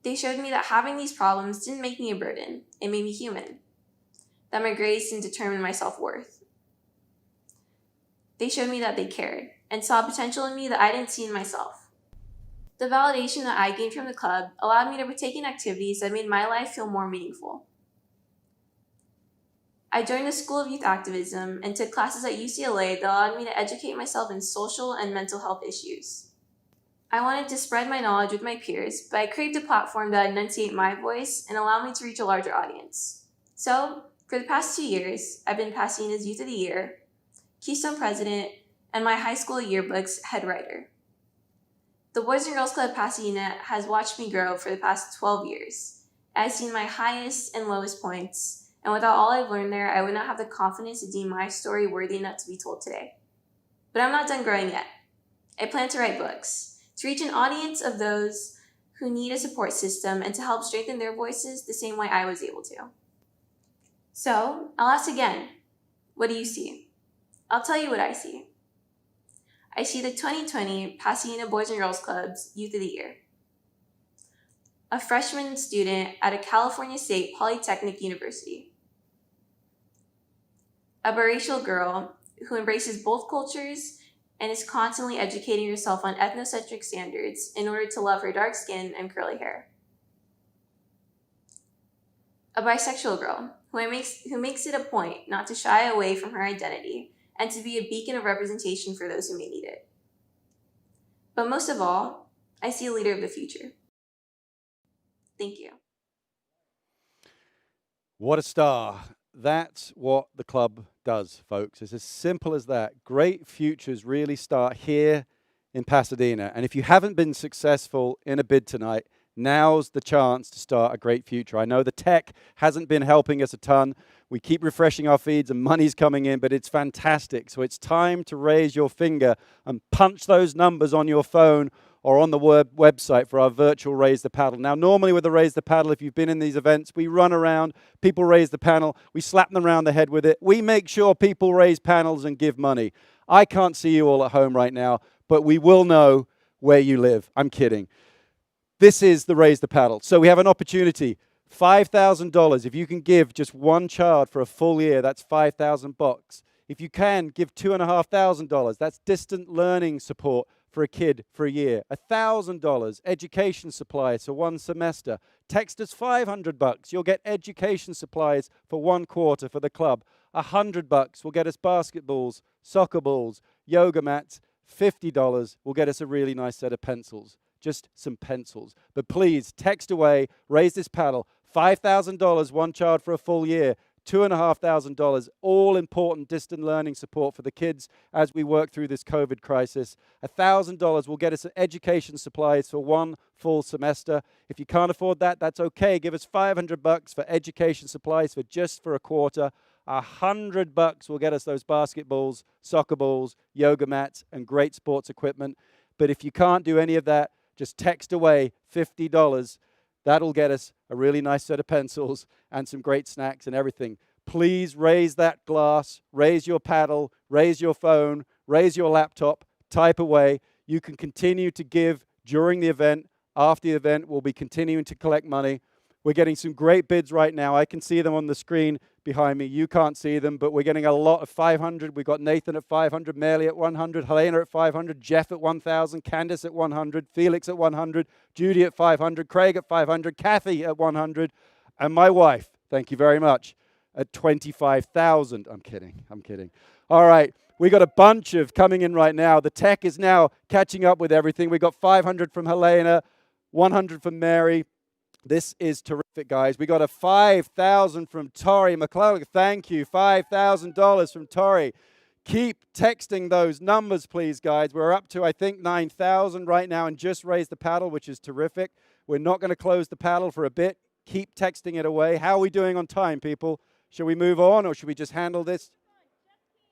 They showed me that having these problems didn't make me a burden, it made me human. That my grades didn't determine my self-worth. They showed me that they cared and saw potential in me that I didn't see in myself. The validation that I gained from the club allowed me to partake in activities that made my life feel more meaningful. I joined the School of Youth Activism and took classes at UCLA that allowed me to educate myself in social and mental health issues. I wanted to spread my knowledge with my peers, but I craved a platform that would enunciate my voice and allow me to reach a larger audience. So, for the past 2 years, I've been Pasadena's Youth of the Year, Keystone President, and my high school yearbook's head writer. The Boys and Girls Club Pasadena has watched me grow for the past 12 years. I've seen my highest and lowest points, and without all I've learned there, I would not have the confidence to deem my story worthy enough to be told today. But I'm not done growing yet. I plan to write books, to reach an audience of those who need a support system and to help strengthen their voices the same way I was able to. So, I'll ask again, what do you see? I'll tell you what I see. I see the 2020 Pasadena Boys and Girls Club's Youth of the Year. A freshman student at a California State Polytechnic University. A biracial girl who embraces both cultures and is constantly educating herself on ethnocentric standards in order to love her dark skin and curly hair. A bisexual girl who makes it a point not to shy away from her identity and to be a beacon of representation for those who may need it. But most of all, I see a leader of the future. Thank you. What a star. That's what the club does, folks. It's as simple as that. Great futures really start here in Pasadena. And if you haven't been successful in a bid tonight, now's the chance to start a great future. I know the tech hasn't been helping us a ton. We keep refreshing our feeds and money's coming in, but it's fantastic. So it's time to raise your finger and punch those numbers on your phone or on the website for our virtual Raise the Paddle. Now, normally with the Raise the Paddle, if you've been in these events, we run around, people raise the panel, we slap them around the head with it. We make sure people raise panels and give money. I can't see you all at home right now, but we will know where you live. I'm kidding. This is the Raise the Paddle. So we have an opportunity, $5,000. If you can give just one child for a full year, that's $5,000. If you can, give $2,500. That's distant learning support for a kid for a year. $1,000 education supplies for one semester. Text us $500. You'll get education supplies for 1 quarter for the club. $100 will get us basketballs, soccer balls, yoga mats. $50 will get us a really nice set of pencils. Just some pencils. But please text away, raise this paddle. $5,000, one child for a full year. $2,500, all important distant learning support for the kids as we work through this COVID crisis. $1,000 will get us education supplies for 1 full semester. If you can't afford that, that's okay. Give us $500 for education supplies for a quarter. $100 will get us those basketballs, soccer balls, yoga mats, and great sports equipment. But if you can't do any of that, just text away $50. That'll get us a really nice set of pencils and some great snacks and everything. Please raise that glass, raise your paddle, raise your phone, raise your laptop, type away. You can continue to give during the event. After the event, we'll be continuing to collect money. We're getting some great bids right now. I can see them on the screen behind me. You can't see them, but we're getting a lot of 500. We've got Nathan at 500, Melly at 100, Helena at 500, Jeff at 1,000, Candace at 100, Felix at 100, Judy at 500, Craig at 500, Kathy at 100, and my wife, thank you very much, at 25,000. I'm kidding. All right, we got a bunch of coming in right now. The tech is now catching up with everything. We got 500 from Helena, 100 from Mary. This is terrific, guys. We got a 5,000 from Tori McClellan. Thank you. $5,000 from Tori. Keep texting those numbers, please, guys. We're up to, I think, 9,000 right now and just raised the paddle, which is terrific. We're not going to close the paddle for a bit. Keep texting it away. How are we doing on time, people? Should we move on or should we just handle this?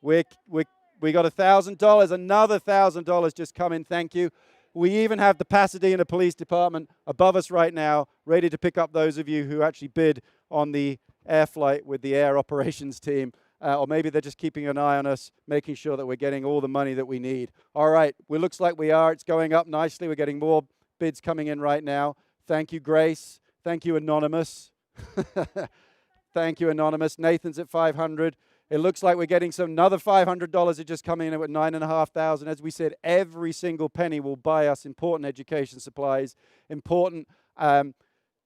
We got $1,000. Another $1,000 just come in. Thank you. We even have the Pasadena Police Department above us right now, ready to pick up those of you who actually bid on the air flight with the air operations team. Or maybe they're just keeping an eye on us, making sure that we're getting all the money that we need. All right, it looks like we are. It's going up nicely. We're getting more bids coming in right now. Thank you, Grace. Thank you, Anonymous. Thank you, Anonymous. Nathan's at 500. It looks like we're getting another $500 are just coming in at 9,500. As we said, every single penny will buy us important education supplies, important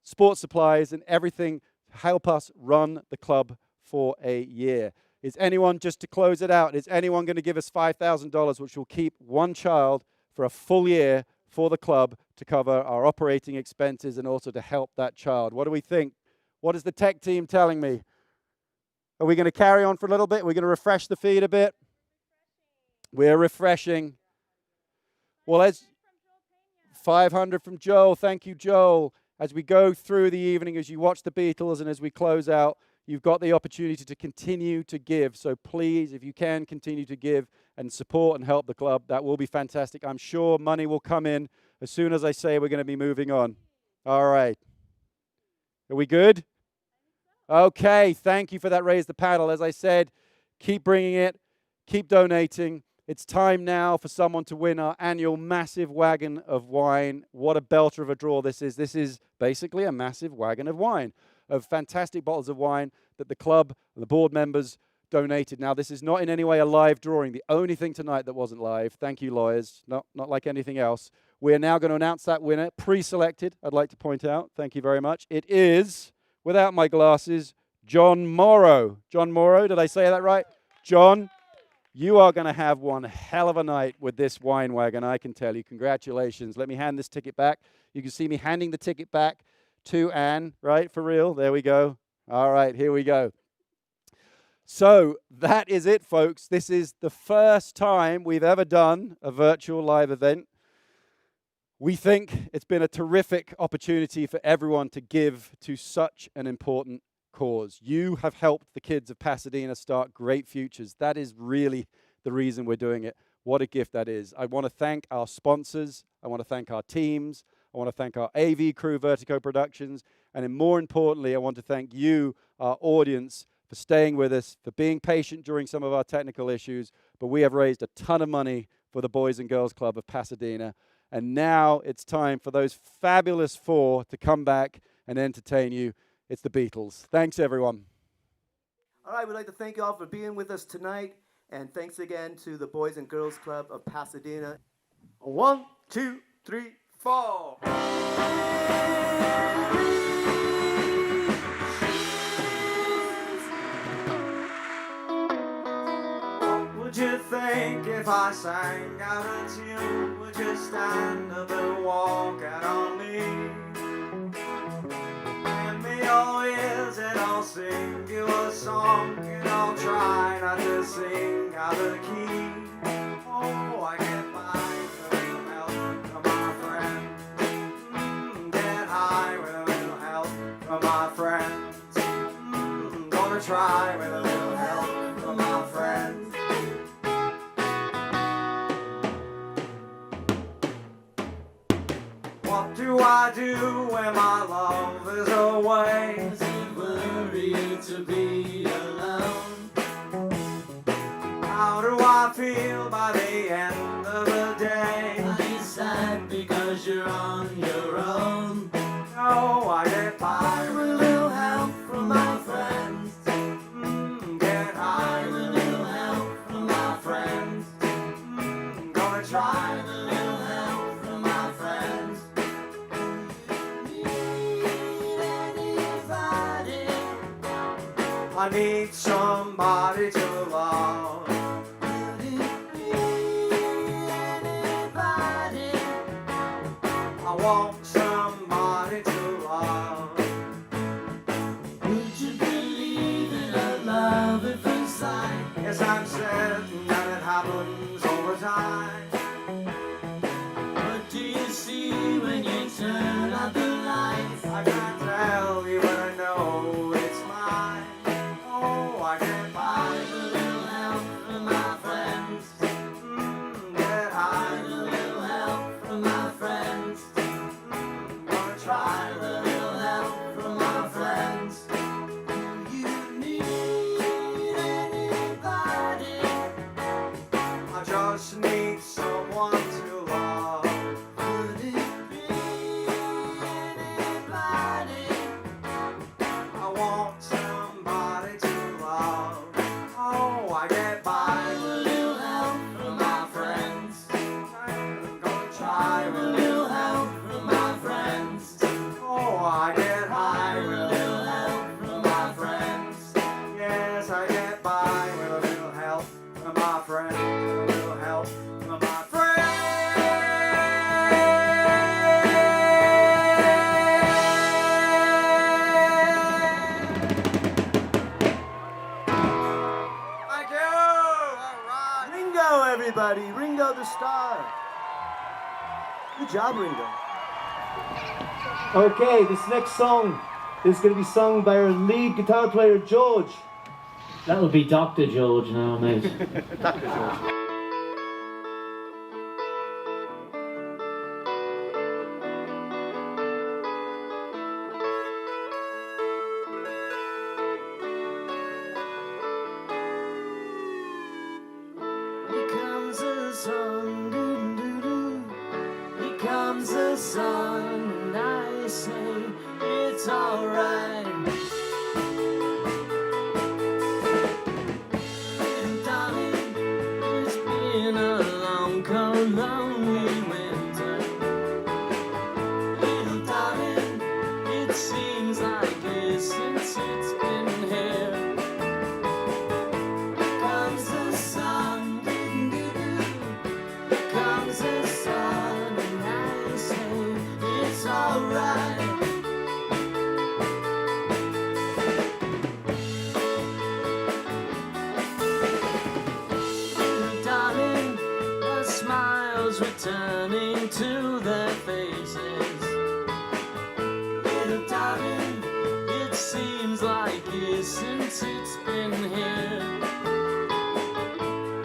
sports supplies, and everything to help us run the club for a year. Is anyone, just to close it out, is anyone going to give us $5,000, which will keep one child for a full year for the club to cover our operating expenses and also to help that child? What do we think? What is the tech team telling me? Are we going to carry on for a little bit? We're going to refresh the feed a bit. We're refreshing. Well, as 500 from Joel. Thank you, Joel. As we go through the evening, as you watch the Beatles and as we close out, you've got the opportunity to continue to give. So please, if you can, continue to give and support and help the club. That will be fantastic. I'm sure money will come in as soon as I say we're going to be moving on. All right. Are we good? Okay, thank you for that raise the paddle. As I said, keep bringing it, keep donating. It's time now for someone to win our annual massive wagon of wine. What a belter of a draw this is. This is basically a massive wagon of wine, of fantastic bottles of wine that the club and the board members donated. Now, this is not in any way a live drawing. The only thing tonight that wasn't live, thank you, lawyers, not like anything else. We are now going to announce that winner, pre-selected, I'd like to point out. Thank you very much. It is, without my glasses, John Morrow. John Morrow, did I say that right? John, you are going to have one hell of a night with this wine wagon, I can tell you. Congratulations. Let me hand this ticket back. You can see me handing the ticket back to Anne, right? For real? There we go. All right, here we go. So that is it, folks. This is the first time we've ever done a virtual live event. We think it's been a terrific opportunity for everyone to give to such an important cause. You have helped the kids of Pasadena start great futures. That is really the reason we're doing it. What a gift that is. I want to thank our sponsors. I want to thank our teams. I want to thank our AV crew, Vertigo Productions. And then more importantly, I want to thank you, our audience, for staying with us, for being patient during some of our technical issues. But we have raised a ton of money for the Boys and Girls Club of Pasadena. And now it's time for those fabulous four to come back and entertain you. It's the Beatles. Thanks, everyone. All right, we'd like to thank you all for being with us tonight. And thanks again to the Boys and Girls Club of Pasadena. 1, 2, 3, 4. Would you think if I sang out a tune? Would you stand up and walk out on me? Lend me your ears and I'll sing you a song, and I'll try not to sing out of key. Oh, I get by with a little help from my friend. Get high with a little help from my friends. Gonna try with a little help from my friends. What do I do when my love is away? Does it worry you to be alone? How do I feel by the end of the day? Are you sad because you're on your own? No, I get by With a little help from my friends. get high With a little help from my friends. gonna try. With a little help from my friends. Need anybody? I need somebody to love. Would it be anybody? I want somebody to love. Would you believe in a love at first sight? Yes, I'm certain that it happens all the time. What do you see when you turn out the lights? I can't tell you, but I know it's mine. Oh, I get by With a little help from my friends. get high. With a little help from my friends. Gonna try. With a little help from my friends. Do you need anybody? I just need someone to love. Would it be anybody? I want somebody to love. Oh, I get by. With a little help from my friends. I'm gonna try. With a little help from my friends. Oh, I get high. With a little help from my friends. Yes, I get by with a little help from my friend. A little help from my friend. Thank you. All right. Ringo, everybody. Ringo the star. Good job, Ringo. Okay, this next song is going to be sung by our lead guitar player, George. That would be Dr. George now, mate. Dr. George. Here comes the sun, doo-doo-doo. Here comes the sun, and I say it's alright. Little darling, it's been a long, cold, lonely winter. Little darling, it seems like years since it's been here. Here comes the sun, here comes the sun, and I say it's alright. Little darling, the smiles returning to their faces. Little darling, it seems like years since it's been here.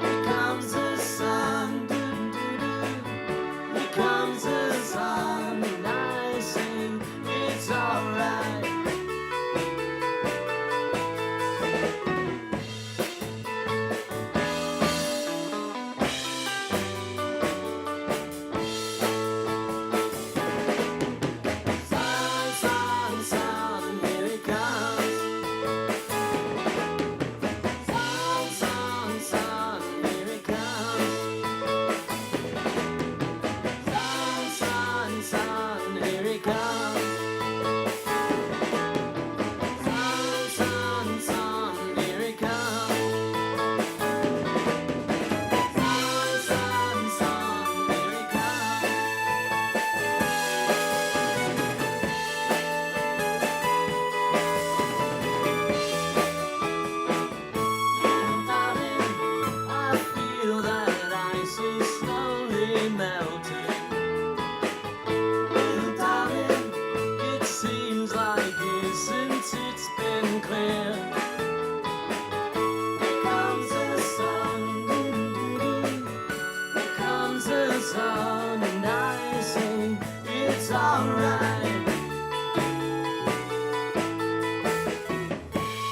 Here comes the sun, doo-doo-doo. Here comes the sun, and I say it's alright. Sun, sun, sun, here it comes. Sun, sun, sun, here it comes. Sun, sun, sun, here it comes. Sun, sun, sun, here it comes. Sun, sun, sun, here it comes. Little darling, I feel that ice is slowly melting. Little darling, it seems like years since it's been clear. Here comes the sun, doo-doo-doo. Here comes the sun, and I say it's alright.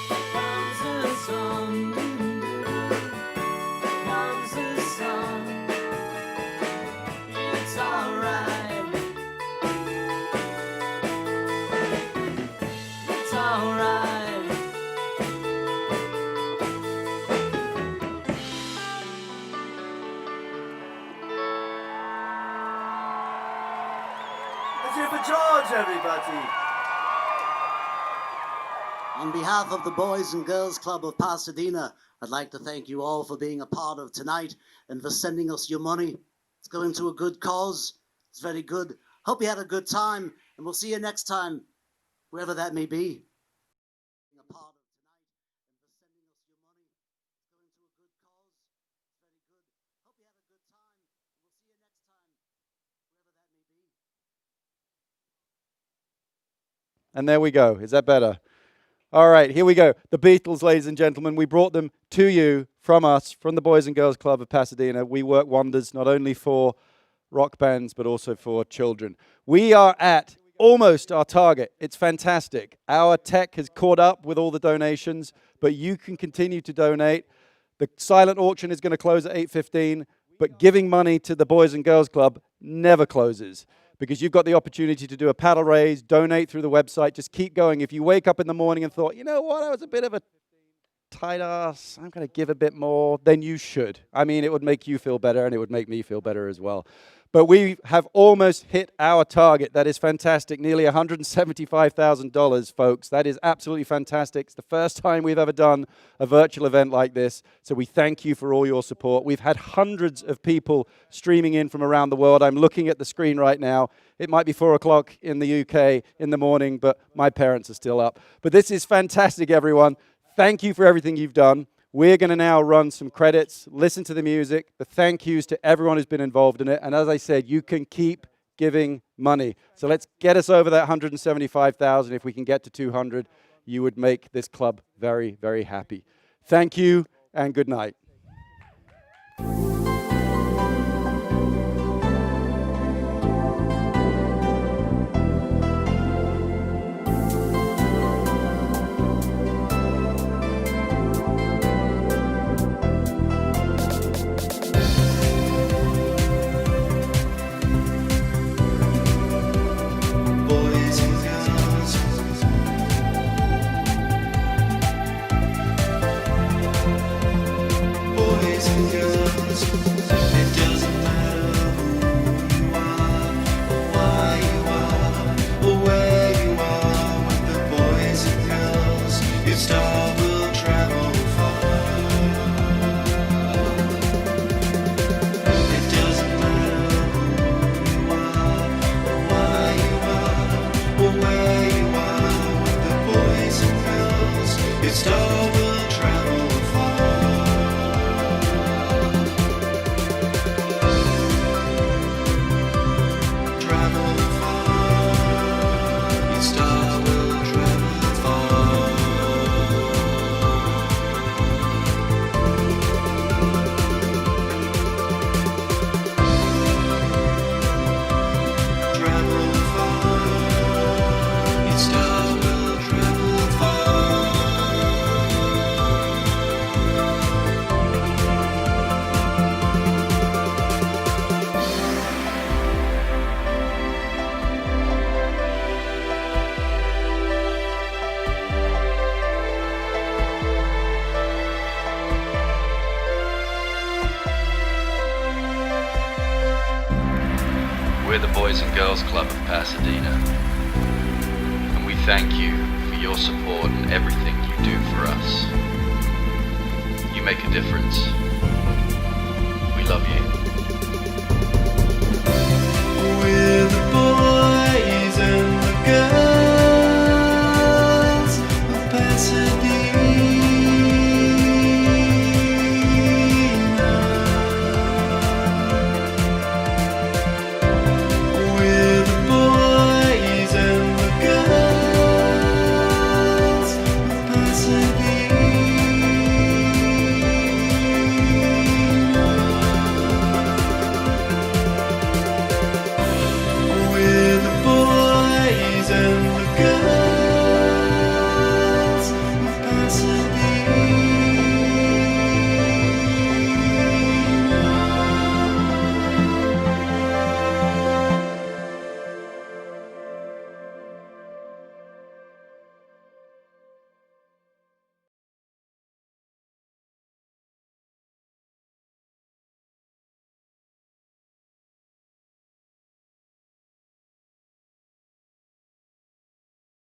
Here comes the sun, doo-doo-doo. cheer for George, everybody. On behalf of the Boys and Girls Club of Pasadena, I'd like to thank you all for being a part of tonight and for sending us your money. It's going to a good cause. It's very good. Hope you had a good time, and we'll see you next time, wherever that may be. And there we go. Is that better? All right, here we go. The Beatles, ladies and gentlemen. We brought them to you from us, from the Boys and Girls Club of Pasadena. We work wonders not only for rock bands, but also for children. We are at almost our target. It's fantastic. Our tech has caught up with all the donations, but you can continue to donate. The silent auction is going to close at 8:15, but giving money to the Boys and Girls Club never closes, because you've got the opportunity to do a paddle raise, donate through the website. Just keep going. If you wake up in the morning and thought, you know what, I was a bit of a tight ass, I'm going to give a bit more, then you should. I mean, it would make you feel better, and it would make me feel better as well. But we have almost hit our target. That is fantastic. Nearly $175,000, folks. That is absolutely fantastic. It's the first time we've ever done a virtual event like this. So we thank you for all your support. We've had hundreds of people streaming in from around the world. I'm looking at the screen right now. It might be 4 o'clock in the UK in the morning, but my parents are still up. But this is fantastic, everyone. Thank you for everything you've done. We're going to now run some credits, listen to the music, the thank yous to everyone who's been involved in it. And as I said, you can keep giving money. So let's get us over that 175,000. If we can get to 200, you would make this club very, very happy. Thank you and good night. We're the Boys and Girls Club of Pasadena, and we thank you for your support and everything you do for us. You make a difference. We love you.